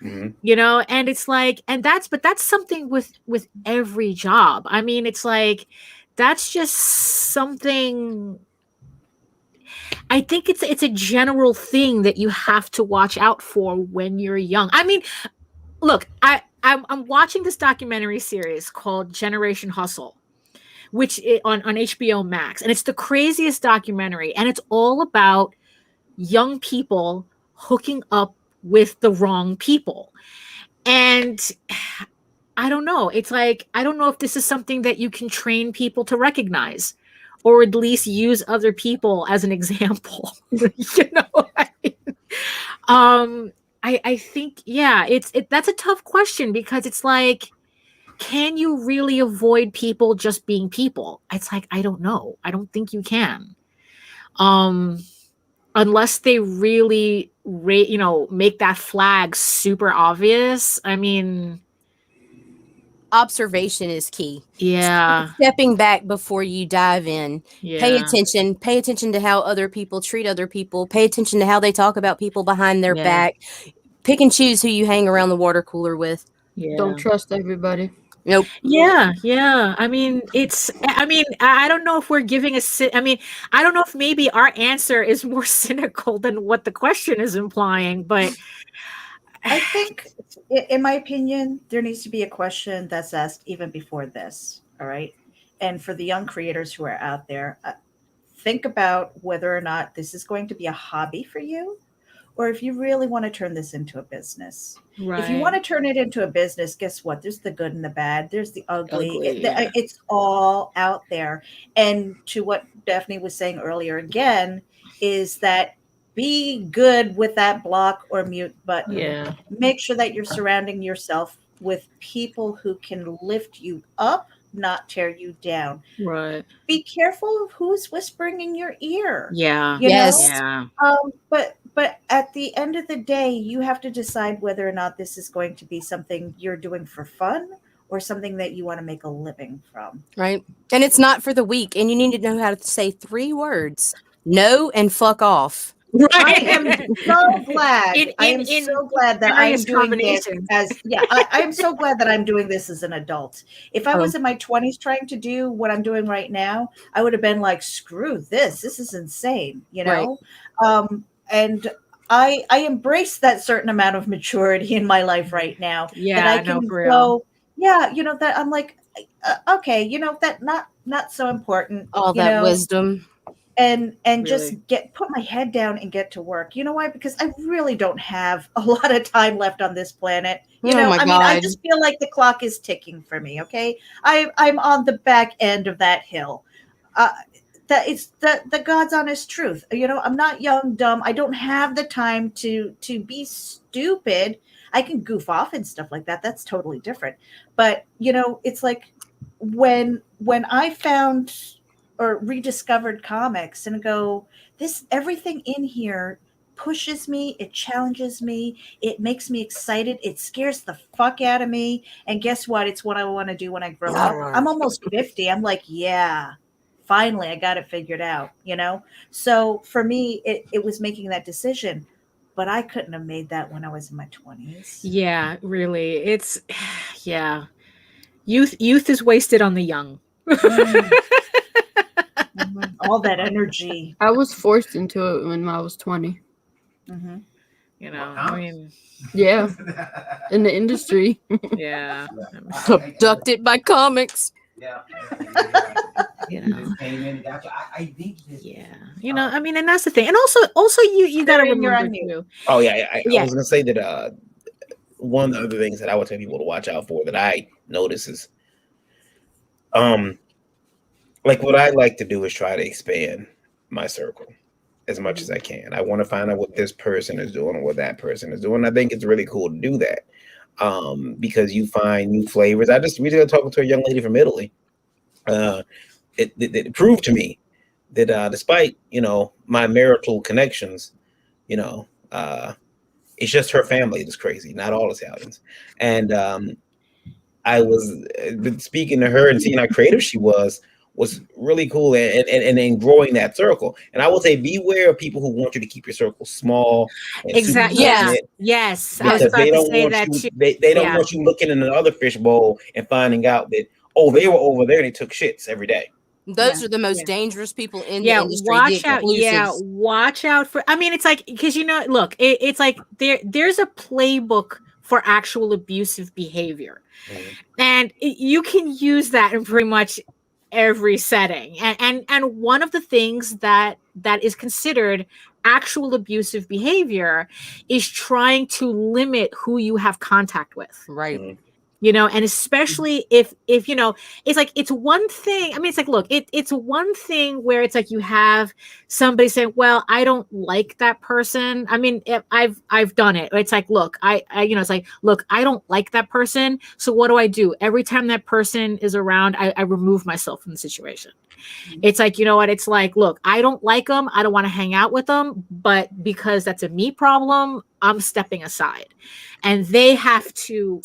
Speaker 3: Mm-hmm.
Speaker 2: You know, and it's like, and that's something with every job. I mean, it's like, that's just something. I think it's a general thing that you have to watch out for when you're young. I mean, look, I'm watching this documentary series called Generation Hustle, which is on HBO Max, and it's the craziest documentary, and it's all about young people hooking up with the wrong people. And I don't know, it's like, I don't know if this is something that you can train people to recognize, or at least use other people as an example. You know, I think, yeah, that's a tough question, because it's like, can you really avoid people just being people? It's like, I don't know. I don't think you can. Unless they really, you know, make that flag super obvious. I mean,
Speaker 4: Observation is key.
Speaker 2: yeah.
Speaker 4: Stepping back before you dive in.
Speaker 2: Yeah.
Speaker 4: Pay attention to how other people treat other people. Pay attention to how they talk about people behind their
Speaker 2: Yeah.
Speaker 4: back. Pick and choose who you hang around the water cooler with.
Speaker 2: Yeah.
Speaker 1: Don't trust everybody.
Speaker 4: Nope.
Speaker 2: Yeah. I mean, I don't know if we're giving I don't know if maybe our answer is more cynical than what the question is implying, but
Speaker 5: I think, in my opinion, there needs to be a question that's asked even before this. All right. And for the young creators who are out there, think about whether or not this is going to be a hobby for you, or if you really want to turn this into a business.
Speaker 2: right.
Speaker 5: If you want to turn it into a business, guess what? There's the good and the bad. There's the ugly.
Speaker 2: Yeah.
Speaker 5: It's all out there. And to what Daphne was saying earlier again, is that be good with that block or mute button.
Speaker 2: Yeah.
Speaker 5: Make sure that you're surrounding yourself with people who can lift you up, not tear you down.
Speaker 2: Right.
Speaker 5: Be careful of who's whispering in your ear.
Speaker 2: Yeah.
Speaker 5: You
Speaker 4: Yes.
Speaker 5: know?
Speaker 2: Yeah.
Speaker 5: But at the end of the day, you have to decide whether or not this is going to be something you're doing for fun or something that you want to make a living from.
Speaker 4: Right. And it's not for the weak. And you need to know how to say 3 words. No and fuck off.
Speaker 5: I am so glad. I am so glad that I am
Speaker 2: various
Speaker 5: doing this
Speaker 2: combinations.
Speaker 5: as I am so glad that I'm doing this as an adult. If I was in my 20s trying to do what I'm doing right now, I would have been like, screw this. This is insane, you know? And I embrace that certain amount of maturity in my life right now that I can go, yeah, you know, that I'm like, okay, you know, that not so important.
Speaker 4: All
Speaker 5: you
Speaker 4: that
Speaker 5: know,
Speaker 4: wisdom.
Speaker 5: and
Speaker 2: Really.
Speaker 5: just put my head down and get to work. You know why? Because I really don't have a lot of time left on this planet. You
Speaker 4: Oh
Speaker 5: know,
Speaker 4: my
Speaker 5: I mean, I
Speaker 4: God.
Speaker 5: just feel like the clock is ticking for me. Okay, I'm on the back end of that hill. That it's the God's honest truth. You know, I'm not young, dumb. I don't have the time to be stupid. I can goof off and stuff like that. That's totally different. But you know, it's like when I found or rediscovered comics and go, this everything in here pushes me, it challenges me, it makes me excited, it scares the fuck out of me. And guess what? It's what I want to do when I grow up. I'm almost 50. I'm like, yeah, finally I got it figured out, you know? So for me, it was making that decision. But I couldn't have made that when I was in my 20s.
Speaker 2: Yeah, really. It's yeah. Youth is wasted on the young.
Speaker 5: All that energy.
Speaker 1: I was forced into it when I was 20.
Speaker 5: Mm-hmm.
Speaker 2: You know, I mean,
Speaker 1: Yeah, in the industry.
Speaker 2: yeah.
Speaker 4: Abducted by comics.
Speaker 3: Yeah.
Speaker 2: You know.
Speaker 3: Came in and got you. I think that,
Speaker 2: Yeah. You know, I mean, and that's the thing. And also you gotta
Speaker 5: Marion, you're
Speaker 2: remember
Speaker 5: on mute.
Speaker 2: too.
Speaker 3: oh yeah, I
Speaker 2: Yeah.
Speaker 3: was gonna say that one of the other things that I would tell people to watch out for that I notice is like what I like to do is try to expand my circle as much as I can. I want to find out what this person is doing or what that person is doing. I think it's really cool to do that. Because you find new flavors. I just recently talking to a young lady from Italy. It proved to me that despite, you know, my marital connections, you know, it's just her family that's crazy, not all Italians. And I was speaking to her and seeing how creative she was really cool, and then growing that circle. And I will say, beware of people who want you to keep your circle small and super
Speaker 2: Exactly. Yeah.
Speaker 3: intimate,
Speaker 2: Yes. I was
Speaker 3: because
Speaker 2: about
Speaker 3: they
Speaker 2: to
Speaker 3: don't
Speaker 2: say
Speaker 3: want
Speaker 2: that
Speaker 3: you.
Speaker 2: too.
Speaker 3: They don't
Speaker 2: Yeah.
Speaker 3: want you looking in another fishbowl and finding out that, oh, they were over there and they took shits every day.
Speaker 4: Those
Speaker 5: Yeah.
Speaker 4: are the most
Speaker 2: Yeah.
Speaker 4: dangerous people in the
Speaker 2: Yeah,
Speaker 4: industry.
Speaker 2: watch
Speaker 4: the
Speaker 2: out. Yeah,
Speaker 4: exclusives.
Speaker 2: watch out for. I mean, it's like, because you know, look, it's like there's a playbook for actual abusive behavior, and you can use that in pretty much every setting. And one of the things that is considered actual abusive behavior is trying to limit who you have contact with.
Speaker 4: Right.
Speaker 2: You know, and especially if you know, it's like, it's one thing. I mean, it's like, look, it's one thing where it's like you have somebody saying, well, I don't like that person. I mean, I've done it. It's like, look, I you know, it's like, look, I don't like that person, so what do? Every time that person is around, I remove myself from the situation. It's like, you know what, it's like, look, I don't like them, I don't want to hang out with them, but because that's a me problem, I'm stepping aside, and they have to,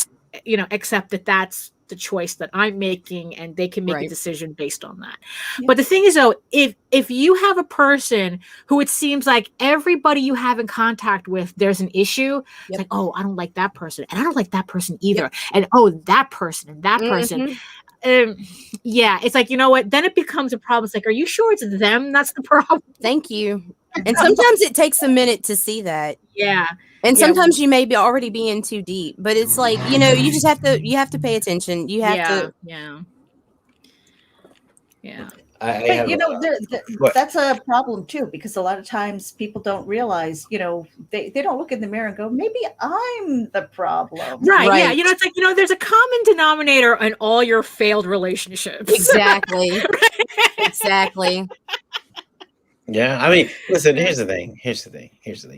Speaker 2: you know, accept that that's the choice that I'm making, and they can make a decision based on that.
Speaker 5: Yeah.
Speaker 2: But the thing is, though, if you have a person who it seems like everybody you have in contact with, there's an issue, it's like, oh, I don't like that person, and I don't like that person either, and oh, that person and that person. Yeah, it's like, you know what, then it becomes a problem. It's like, are you sure it's them that's the problem?
Speaker 4: Thank you. And sometimes it takes a minute to see that.
Speaker 2: Yeah.
Speaker 4: And
Speaker 2: Yeah.
Speaker 4: sometimes you may be already being too deep, but it's like, you know, you just have to pay attention. You have to.
Speaker 2: Yeah.
Speaker 5: But you know, that's a problem too, because a lot of times people don't realize, you know, they don't look in the mirror and go, maybe I'm the problem.
Speaker 2: Right. Yeah. You know, it's like, you know, there's a common denominator in all your failed relationships.
Speaker 4: Exactly. Exactly.
Speaker 3: Yeah, I mean, listen, here's the thing.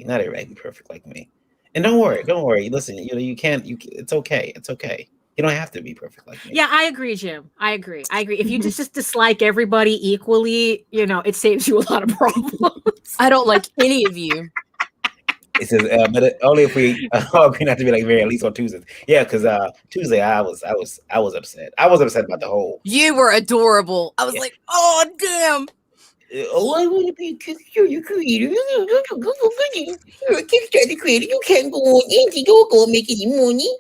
Speaker 3: Not everybody be perfect like me. And don't worry. Listen, you know, it's okay. You don't have to be perfect like me.
Speaker 2: Yeah, I agree, Jim. I agree. If you just dislike everybody equally, you know, it saves you a lot of problems.
Speaker 4: I don't like any of you.
Speaker 3: It says, but only if we agree not to be like very, at least on Tuesdays. Yeah, because Tuesday I was upset. I was upset about the whole.
Speaker 4: You were adorable. I was like, oh damn.
Speaker 3: Oh, I want to be a Kickstarter creator. You're a Kickstarter creator. You can't go on Indiegogo and make any money.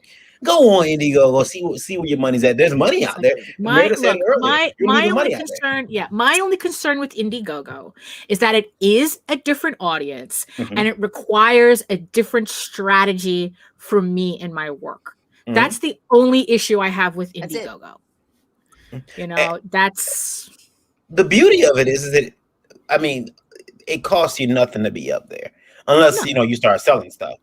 Speaker 3: Go on Indiegogo. See where your money's at. There's money out there. Meredith said it earlier. You're
Speaker 2: my
Speaker 3: leaving
Speaker 2: only
Speaker 3: money out there.
Speaker 2: concern, my only concern with Indiegogo is that it is a different audience
Speaker 3: Mhm.
Speaker 2: and it requires a different strategy from me in my work.
Speaker 3: Mhm.
Speaker 2: That's the only issue I have with
Speaker 4: That's it.
Speaker 2: Indiegogo. You know, that's
Speaker 3: The beauty of it is that, I mean, it costs you nothing to be up there unless you start selling stuff.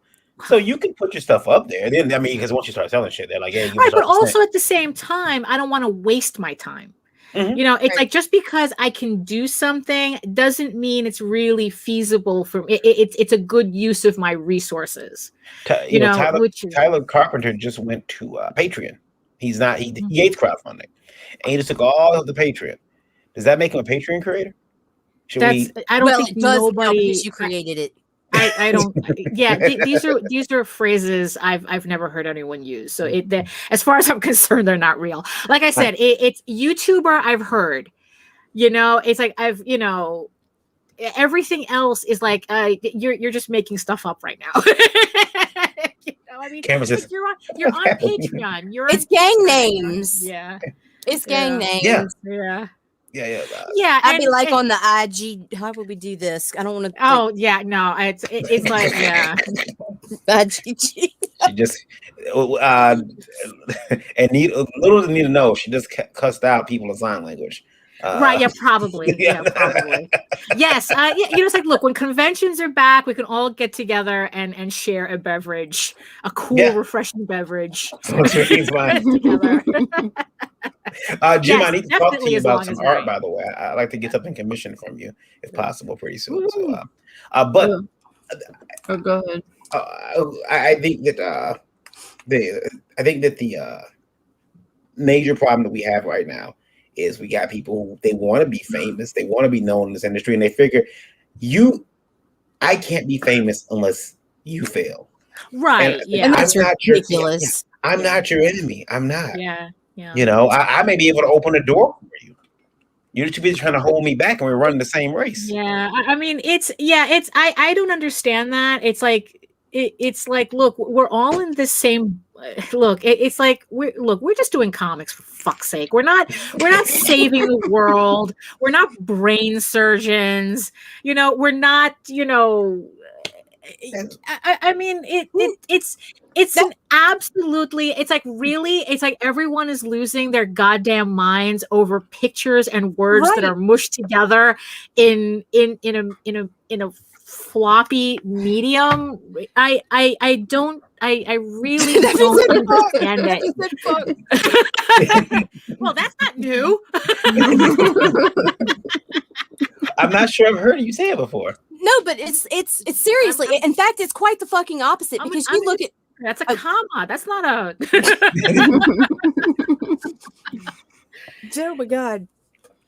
Speaker 3: So you can put your stuff up there. Then because once you start selling shit, they're like, "Hey,
Speaker 2: right." But also at the same time, I don't want to waste my time.
Speaker 3: Mhm.
Speaker 2: You know, it's
Speaker 4: Right.
Speaker 2: like just because I can do something doesn't mean it's really feasible for me. It's a good use of my resources.
Speaker 3: Tyler Carpenter just went to Patreon. He hates crowdfunding, and he just took all of the Patreon. Does that make him a Patreon creator?
Speaker 2: I don't
Speaker 4: Well,
Speaker 2: think
Speaker 4: it does now
Speaker 2: nobody.
Speaker 4: because you created it.
Speaker 2: I don't. Yeah, these are phrases I've never heard anyone use. So as far as I'm concerned, they're not real. Like I said, it's YouTuber. I've heard. You know, it's like everything else is like you're just making stuff up right now. I mean,
Speaker 3: Cameras
Speaker 2: you're on Patreon.
Speaker 4: It's gang names.
Speaker 2: Yeah,
Speaker 4: It's gang names.
Speaker 3: Yeah.
Speaker 2: Yeah.
Speaker 4: I'd be like on the IG. How would we do this? I don't want to.
Speaker 2: Oh yeah, no, it's like
Speaker 4: IGG.
Speaker 3: She just and little does need to know she just cussed out people in sign language.
Speaker 2: Right, yeah, probably. Yeah, probably. Yes, it's like, look, when conventions are back, we can all get together and share a beverage, a cool, refreshing beverage. Together.
Speaker 3: Jim, I need to talk to you about some art, by the way. I'd like to get something commissioned from you, if possible, pretty soon. So, go
Speaker 1: ahead.
Speaker 3: I think that the major problem that we have right now is we got people who they want to be famous, they want to be known in this industry, and they figure I can't be famous unless you fail.
Speaker 2: Right.
Speaker 4: And that's ridiculous.
Speaker 3: I'm not your enemy. I'm not.
Speaker 2: Yeah.
Speaker 3: You know, I may be able to open a door for you. You're too busy trying to hold me back, and we're running the same race.
Speaker 2: Yeah. I mean, I don't understand that. It's like, look, we're all in this same. Look, it's like we're just doing comics, for fuck's sake. We're not saving the world. We're not brain surgeons. You know, we're not. You know, I mean, it's an absolutely. It's like really. It's like everyone is losing their goddamn minds over pictures and words that are mushed together in a floppy medium. I really don't understand it. Well, that's not new.
Speaker 3: I'm not sure I've heard you say it before.
Speaker 4: No, but it's seriously. In fact, it's quite the fucking opposite because you look at
Speaker 2: that's a comma. That's not a.
Speaker 4: Oh my god.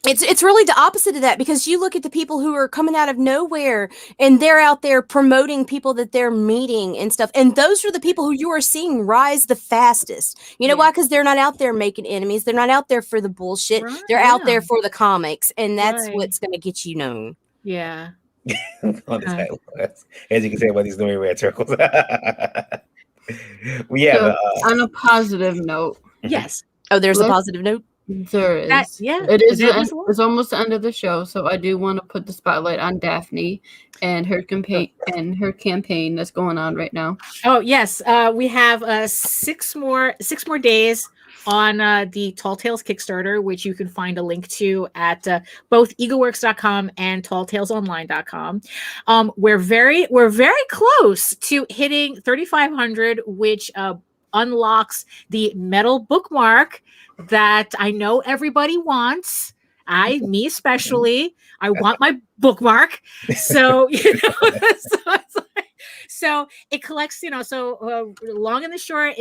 Speaker 4: It's really the opposite of that because you look at the people who are coming out of nowhere and they're out there promoting people that they're meeting and stuff. And those are the people who you are seeing rise the fastest. You know why? Because they're not out there making enemies. They're not out there for the bullshit. Right, they're out there for the comics. And that's what's going to get you known.
Speaker 2: Yeah.
Speaker 3: As you can say about these Nori Red circles. We have
Speaker 1: on a positive note.
Speaker 2: Yes.
Speaker 4: Oh, there's a positive note?
Speaker 1: There is. It is. It's almost the end of the show, so I do want to put the spotlight on Daphne and her campaign that's going on right now.
Speaker 2: Oh yes, we have 6 more days on the Tall Tales Kickstarter, which you can find a link to at both egoworks.com and talltalesonline.com. We're very close to hitting 3,500, which unlocks the metal bookmark that I know everybody wants. Me especially. I want my bookmark. So, so it collects, long and the short,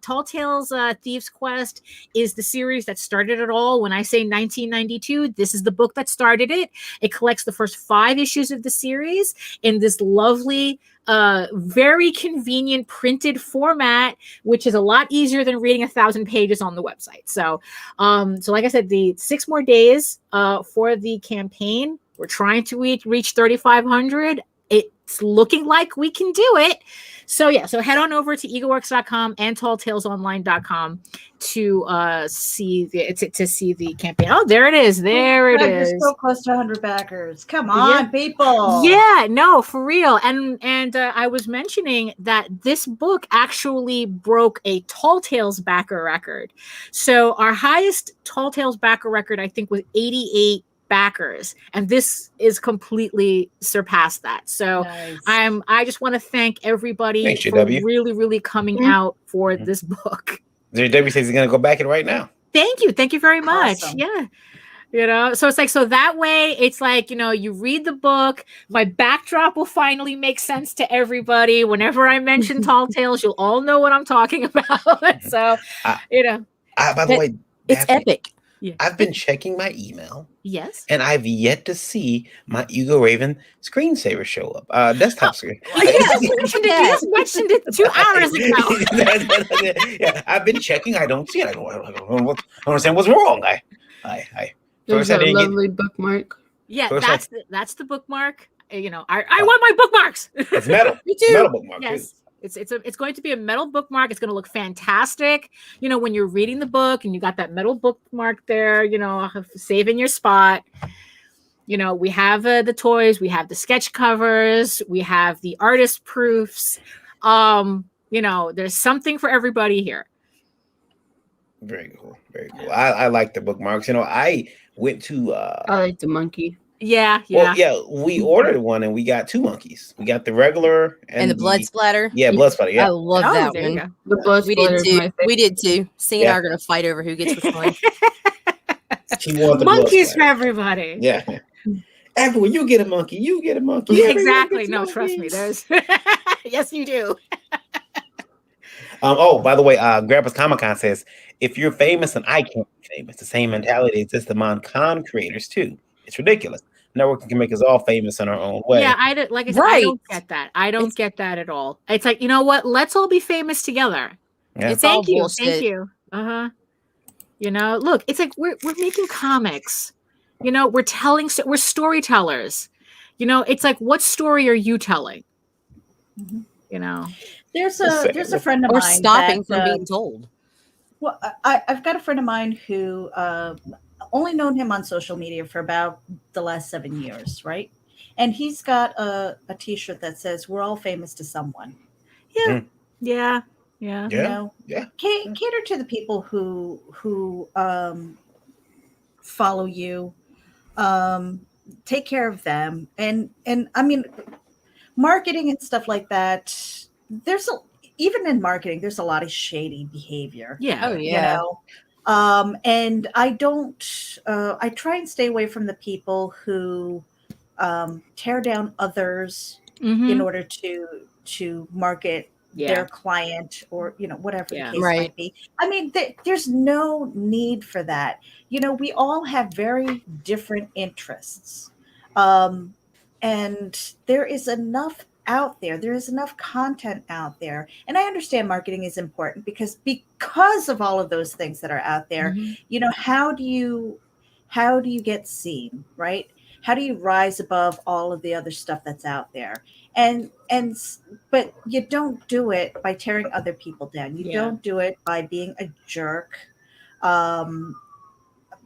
Speaker 2: Tall Tales Thieves Quest is the series that started it all. When I say 1992, this is the book that started it. It collects the first 5 issues of the series in this lovely, very convenient printed format, which is a lot easier than reading 1,000 pages on the website. So like I said, the 6 more days for the campaign. We're trying to reach 3,500. It's looking like we can do it. So yeah, so head on over to egoworks.com and talltalesonline.com to see the campaign. Oh, there it is. There it is.
Speaker 5: You're so close to 100 backers. Come on, people.
Speaker 2: Yeah, no, for real. And I was mentioning that this book actually broke a Tall Tales backer record. So our highest Tall Tales backer record, I think, was 88 backers, and this is completely surpassed that. So
Speaker 5: Nice.
Speaker 2: I just want to thank everybody
Speaker 3: Thanks,
Speaker 2: for
Speaker 3: JW.
Speaker 2: really coming out for this book.
Speaker 3: JW says he's gonna go back it right now.
Speaker 2: Thank you very much.
Speaker 5: Awesome.
Speaker 2: Yeah. So it's like, so that way it's like, you read the book, my backdrop will finally make sense to everybody. Whenever I mention Tall Tales, you'll all know what I'm talking about. So
Speaker 3: by the way,
Speaker 4: It's
Speaker 3: Daphne,
Speaker 4: epic.
Speaker 2: Yeah.
Speaker 3: I've been checking my email.
Speaker 2: Yes.
Speaker 3: And I've yet to see my Ego Raven screensaver show up. Desktop screen.
Speaker 2: You just mentioned it 2 hours ago.
Speaker 3: Yeah, I've been checking. I don't see it. I don't understand what's wrong.
Speaker 1: There's a lovely bookmark.
Speaker 2: Yeah,
Speaker 3: First
Speaker 2: that's the bookmark. I want my bookmarks.
Speaker 3: It's metal.
Speaker 2: Me too.
Speaker 3: Metal bookmark.
Speaker 2: Yes.
Speaker 3: Too.
Speaker 2: It's going to be a metal bookmark. It's going to look fantastic. When you're reading the book and you got that metal bookmark there, saving your spot. We have the toys, we have the sketch covers, we have the artist proofs. There's something for everybody here.
Speaker 3: Very cool. Very cool. I like the bookmarks. I went to
Speaker 1: I like the monkey.
Speaker 2: Yeah.
Speaker 3: Well, yeah, we ordered one and we got 2 monkeys. We got the regular and
Speaker 4: the blood splatter.
Speaker 3: Yeah, blood splatter. Yeah,
Speaker 4: I love that
Speaker 2: there you
Speaker 4: one.
Speaker 2: go.
Speaker 1: The blood
Speaker 4: We
Speaker 1: splatter
Speaker 4: did
Speaker 1: is
Speaker 4: too.
Speaker 1: my favorite.
Speaker 4: We did too. C and I are gonna fight over who gets which one.
Speaker 3: She wanted the
Speaker 2: Monkeys
Speaker 3: blood
Speaker 2: for everybody.
Speaker 3: Yeah. Everyone, you get a monkey. You get a monkey.
Speaker 2: Exactly. No, trust me. There's yes, you do.
Speaker 3: Oh, by the way, Grandpa's Comic Con says if you're famous and I can't be famous, the same mentality exists among con creators too. It's ridiculous. Networking can make us all famous in our own way.
Speaker 2: Yeah, I don't get that. I don't get that at all. It's like, you know what? Let's all be famous together.
Speaker 3: Yeah.
Speaker 2: Thank you.
Speaker 4: bullshit.
Speaker 2: Thank you. Look, it's like we're making comics. We're telling, we're storytellers. It's like, what story are you telling?
Speaker 5: Mm-hmm. There's a friend of
Speaker 4: Or
Speaker 5: mine
Speaker 4: stopping
Speaker 5: that,
Speaker 4: from being told.
Speaker 5: Well, I've got a friend of mine who only known him on social media for about the last 7 years, right? And he's got a T-shirt that says "We're all famous to someone."
Speaker 2: Yeah.
Speaker 3: Mm.
Speaker 2: Yeah.
Speaker 5: Cater to the people who follow you. Take care of them, and I mean, marketing and stuff like that. Even in marketing, there's a lot of shady behavior.
Speaker 2: Yeah.
Speaker 4: Oh yeah.
Speaker 5: And I don't. I try and stay away from the people who tear down others in order to market their client or whatever the case might be. I mean, there's no need for that. We all have very different interests, and there is enough out there. There is enough content out there, and I understand marketing is important because of all of those things that are out there. How do you get seen, right? How do you rise above all of the other stuff that's out there? But you don't do it by tearing other people down. You don't do it by being a jerk.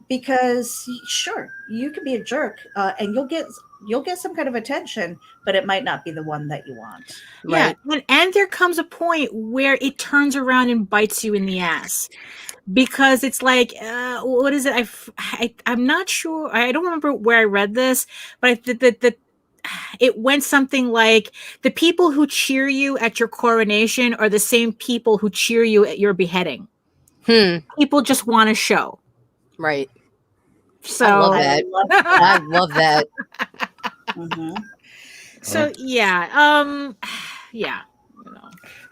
Speaker 5: Because sure, you can be a jerk, and you'll get some kind of attention, but it might not be the one that you want.
Speaker 2: Right. Yeah. And there comes a point where it turns around and bites you in the ass. Because it's like, what is it? I'm not sure. I don't remember where I read this, but it went something like the people who cheer you at your coronation are the same people who cheer you at your beheading. People just want to show.
Speaker 4: Right.
Speaker 2: So
Speaker 4: I love that. I love that.
Speaker 2: So yeah.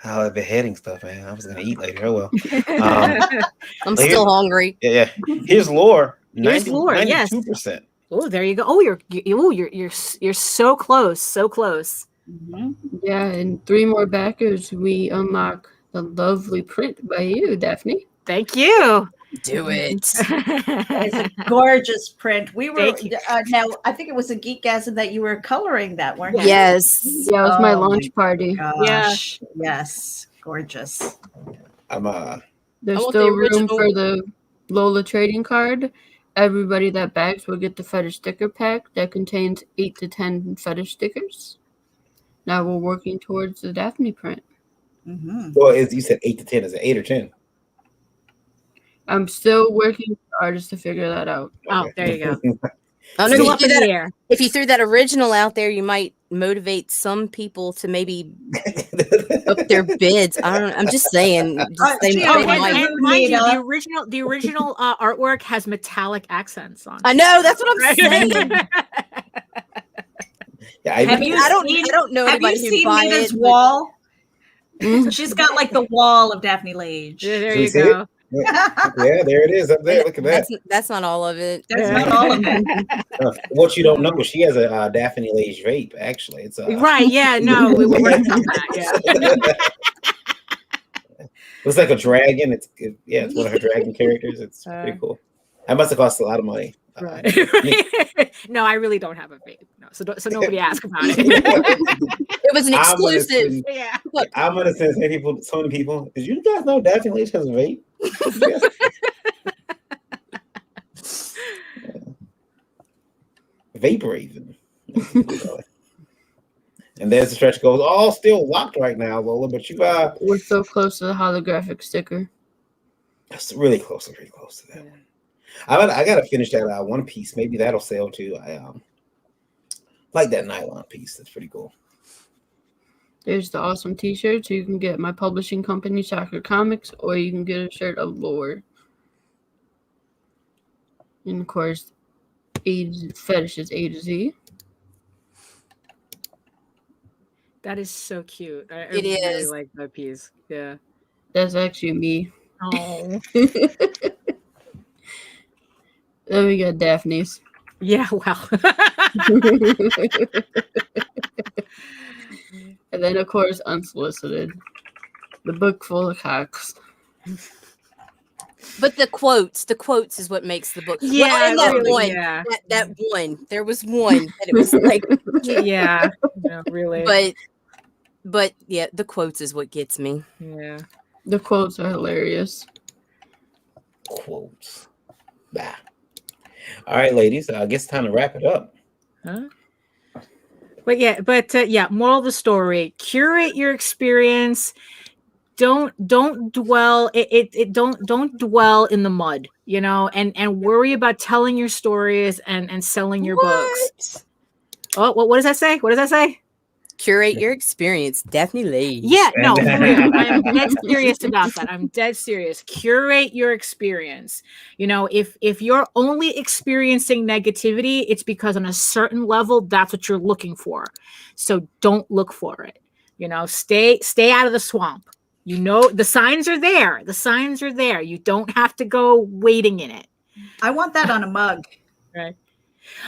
Speaker 3: I like beheading stuff, man. I was gonna eat later. Oh well.
Speaker 4: I'm still hungry.
Speaker 3: Yeah. Here's lore.
Speaker 2: Here's lore.
Speaker 3: 92%.
Speaker 2: Oh, there you go. Oh, you're so close. So close.
Speaker 1: Yeah, and 3 more backers, we unlock the lovely print by you, Daphne.
Speaker 2: Thank you.
Speaker 4: Do it.
Speaker 5: It's a gorgeous print. We were
Speaker 2: Thank you.
Speaker 5: now. I think it was a Geekgasm that you were coloring that, weren't you?
Speaker 4: Yes.
Speaker 1: Yeah, it was my
Speaker 5: Oh
Speaker 1: launch party.
Speaker 5: Gosh, yes, gorgeous.
Speaker 1: There's
Speaker 4: I want
Speaker 1: still
Speaker 4: the
Speaker 1: room
Speaker 4: original.
Speaker 1: for the Lola trading card. Everybody that bags will get the fetish sticker pack that contains 8 to 10 fetish stickers. Now we're working towards the Daphne print.
Speaker 5: Mm-hmm.
Speaker 3: Well, you said 8 to 10. Is it 8 or 10?
Speaker 1: I'm still working with the artists to figure that out.
Speaker 2: Oh, there you go.
Speaker 4: I don't know
Speaker 2: Still
Speaker 4: if
Speaker 2: up
Speaker 4: you,
Speaker 2: in
Speaker 4: do
Speaker 2: the
Speaker 4: that,
Speaker 2: air.
Speaker 4: if you threw that original out there, you might motivate some people to maybe up their bids. I don't know. I'm just saying. They
Speaker 5: Gee,
Speaker 2: Oh,
Speaker 4: might.
Speaker 2: and mind you,
Speaker 5: Nita.
Speaker 2: the original artwork has metallic accents on.
Speaker 4: I know. That's what I'm saying.
Speaker 3: Yeah,
Speaker 5: Have you
Speaker 4: I
Speaker 5: seen?
Speaker 4: don't know
Speaker 5: Have you
Speaker 4: anybody who'd
Speaker 5: seen
Speaker 4: buy
Speaker 5: Nita's
Speaker 4: it.
Speaker 5: wall?
Speaker 1: Mhm.
Speaker 5: She's got like the wall of Daphne Lage.
Speaker 2: Yeah, there
Speaker 3: Should we
Speaker 2: you
Speaker 3: see
Speaker 2: go.
Speaker 3: Yeah, there it is up there. Look at that.
Speaker 4: That's not all of it.
Speaker 5: That's not all of it.
Speaker 3: What you don't know is she has a Daphne Lage vape. Actually, it's
Speaker 2: Right? Yeah. No, we were working on that. Yeah.
Speaker 3: Looks like a dragon. It's one of her dragon characters. It's pretty cool. That must have cost a lot of money.
Speaker 2: Right. No, I really don't have a vape. No, so nobody ask about it.
Speaker 4: It was an exclusive.
Speaker 2: Yeah.
Speaker 3: I'm gonna send so many people. Did you guys know Daphne Lage has a vape? Vapor even. And there's the stretch goes all still locked right now, Lola. But you
Speaker 1: We're so close to the holographic sticker.
Speaker 3: that's really close. Pretty close to that one. I gotta finish that one piece. Maybe that'll sell too. I like that nylon piece. That's pretty cool.
Speaker 1: There's the awesome t-shirts. You can get my publishing company, Soccer Comics, or you can get a shirt of lore. And of course, fetishes A to Z.
Speaker 2: That is so cute. I
Speaker 4: It
Speaker 2: really
Speaker 4: is.
Speaker 2: like that piece. Yeah.
Speaker 1: That's actually me.
Speaker 2: Oh.
Speaker 1: Then we got Daphne's.
Speaker 2: Yeah. Wow.
Speaker 1: And then, of course, unsolicited. The book full of cocks.
Speaker 4: But the quotes is what makes the book.
Speaker 2: Yeah.
Speaker 4: Well, and that
Speaker 2: really,
Speaker 4: one.
Speaker 2: Yeah.
Speaker 4: That one. There was one that it was like.
Speaker 2: Yeah. No, really.
Speaker 4: But yeah, the quotes is what gets me.
Speaker 2: Yeah.
Speaker 1: The quotes are hilarious.
Speaker 3: Quotes. Bah. All right, ladies. I guess it's time to wrap it up.
Speaker 2: Huh? But yeah, moral of the story: curate your experience. Don't dwell don't dwell in the mud, and worry about telling your stories and selling your books. Oh, what does that say? What does that say?
Speaker 4: Curate your experience. Daphne Lage.
Speaker 2: Yeah, no, for real. I'm dead serious about that. I'm dead serious. Curate your experience. If you're only experiencing negativity, it's because on a certain level, that's what you're looking for. So don't look for it. Stay out of the swamp. The signs are there. The signs are there. You don't have to go wading in it.
Speaker 5: I want that on a mug.
Speaker 2: Right.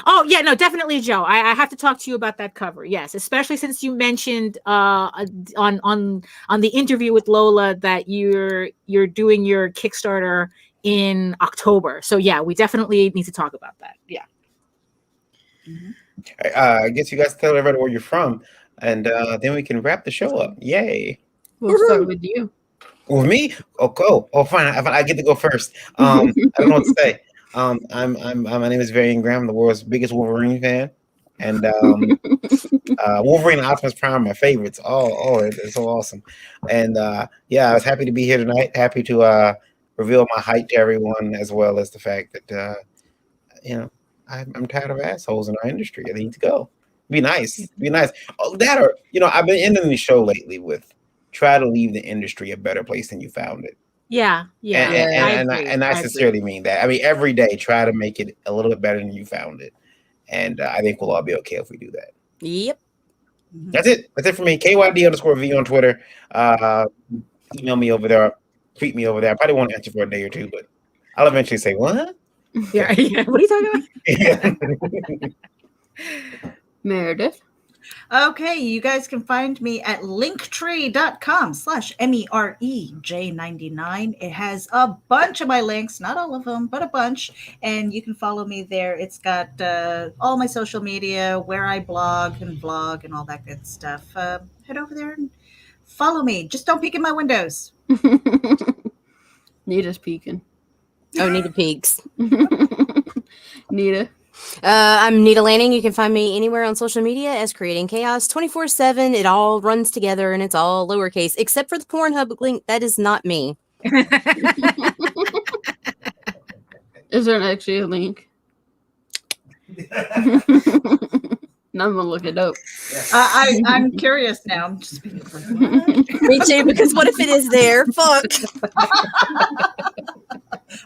Speaker 2: Oh yeah, no, definitely, Joe. I have to talk to you about that cover. Yes, especially since you mentioned on the interview with Lola that you're doing your Kickstarter in October. So yeah, we definitely need to talk about that. Yeah.
Speaker 3: Mm-hmm. I guess you guys tell everybody where you're from, and then we can wrap the show up. Yay!
Speaker 1: We'll start with you.
Speaker 3: With me? Oh, go. Oh, fine. I get to go first. I don't know what to say. My name is Varian Graham, the world's biggest Wolverine fan, and Wolverine and Optimus Prime are my favorites. It's so awesome. And yeah, I was happy to be here tonight. Happy to reveal my height to everyone, as well as the fact that I'm tired of assholes in our industry. I need to go. Be nice. Be nice. Oh, that or I've been ending the show lately with try to leave the industry a better place than you found it.
Speaker 2: Yeah.
Speaker 3: And I sincerely mean that. I mean, every day, try to make it a little bit better than you found it. And I think we'll all be okay if we do that.
Speaker 4: Yep.
Speaker 3: That's it. That's it for me. KYD_V on Twitter. Email me over there. Tweet me over there. I probably won't answer for a day or two, but I'll eventually say, what?
Speaker 2: Yeah. What are you talking about?
Speaker 1: Meredith.
Speaker 5: Okay, you guys can find me at linktree.com/MEREJ99. It has a bunch of my links, not all of them, but a bunch. And you can follow me there. It's got all my social media, where I blog and vlog and all that good stuff. Head over there and follow me. Just don't peek in my windows.
Speaker 1: Nita's peeking.
Speaker 4: Oh, Nita Peaks.
Speaker 1: Nita.
Speaker 4: I'm Nita Lanning. You can find me anywhere on social media as Creating Chaos 24/7. It all runs together and it's all lowercase, except for the Pornhub link. That is not me.
Speaker 1: Is there actually a link? Now I'm gonna look it up.
Speaker 5: I'm curious now. I'm just being like, what?
Speaker 4: Me too, because what if it is there? Fuck.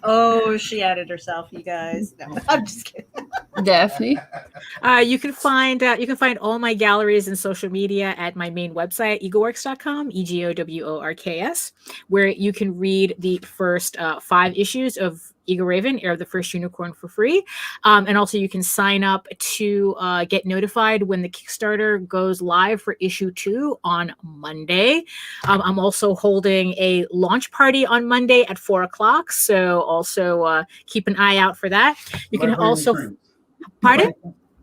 Speaker 5: Oh, she added herself, you guys. No, I'm just kidding.
Speaker 1: Daphne.
Speaker 2: You can find all my galleries and social media at my main website, egoworks.com, EGOWORKS, where you can read the first 5 issues of Ego Raven, Heir of the First Unicorn, for free. And also you can sign up to get notified when the Kickstarter goes live for issue 2 on Monday. I'm also holding a launch party on Monday at 4:00. So also keep an eye out for that. You can also... Pardon?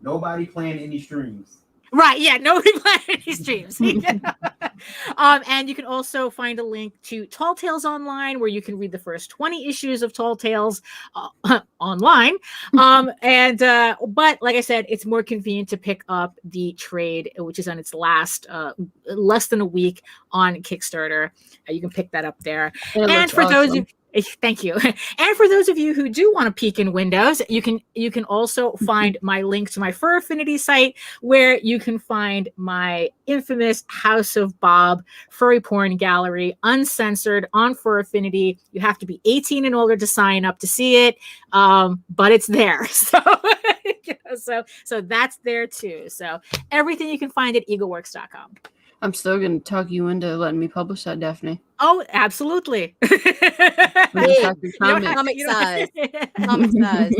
Speaker 3: Nobody playing any streams.
Speaker 2: Right, yeah, nobody playing any streams. And you can also find a link to Tall Tales Online, where you can read the first 20 issues of Tall Tales online. But like I said, it's more convenient to pick up the trade, which is on its last less than a week on Kickstarter. You can pick that up there. And for those of Thank you. And for those of you who do want to peek in windows, you can also find my link to my Fur Affinity site, where you can find my infamous House of Bob furry porn gallery, uncensored, on Fur Affinity. You have to be 18 and older to sign up to see it, but it's there. So that's there too. So everything you can find at egoworks.com.
Speaker 1: I'm still gonna talk you into letting me publish that, Daphne.
Speaker 2: Oh, absolutely.
Speaker 4: Comic size. Comic size.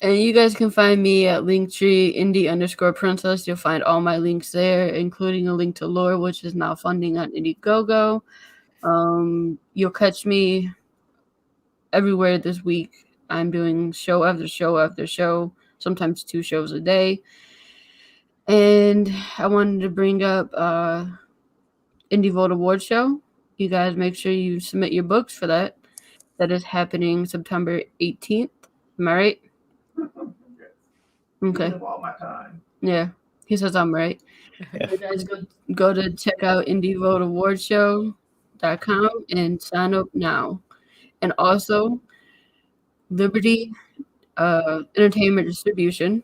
Speaker 1: And you guys can find me at Linktree indie_princess. You'll find all my links there, including a link to Lore, which is now funding on Indiegogo. You'll catch me everywhere this week. I'm doing show after show after show, sometimes 2 shows a day. And I wanted to bring up Indie Vote Award Show. You guys make sure you submit your books for that. That is happening September 18th. Am I right? Okay.
Speaker 3: All my time.
Speaker 1: Yeah, he says I'm right.
Speaker 3: Yeah.
Speaker 1: You guys go to check out indievoteawardshow.com and sign up now. And also, Liberty Entertainment Distribution,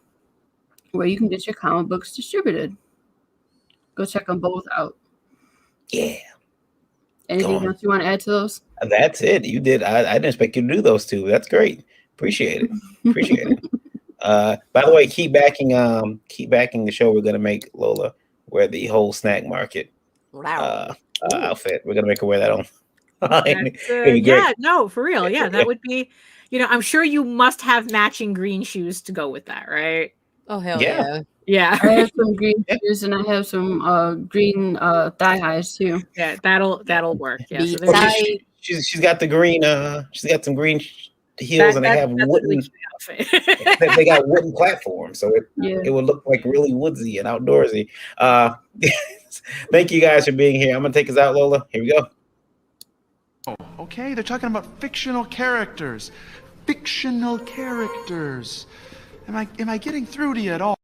Speaker 1: where you can get your comic books distributed. Go check them both out.
Speaker 3: Yeah.
Speaker 1: Anything else you want to add to those?
Speaker 3: That's it. You did. I didn't expect you to do those 2. That's great. Appreciate it. By the way, keep backing the show we're gonna make, Lola, where the whole snack market outfit. We're gonna make her wear that on.
Speaker 2: Yeah, no, for real. Yeah, that would be. I'm sure you must have matching green shoes to go with that, right?
Speaker 4: Oh hell yeah.
Speaker 2: Yeah.
Speaker 1: I have some green shoes and I have some green thigh highs too.
Speaker 2: Yeah, that'll work. Yeah. So
Speaker 3: she's got the green. She's got some green heels, and they have wooden. They got wooden platforms, so it would look like really woodsy and outdoorsy. Thank you guys for being here. I'm gonna take us out, Lola. Here we go.
Speaker 6: Okay, they're talking about fictional characters. Fictional characters. Am I getting through to you at all?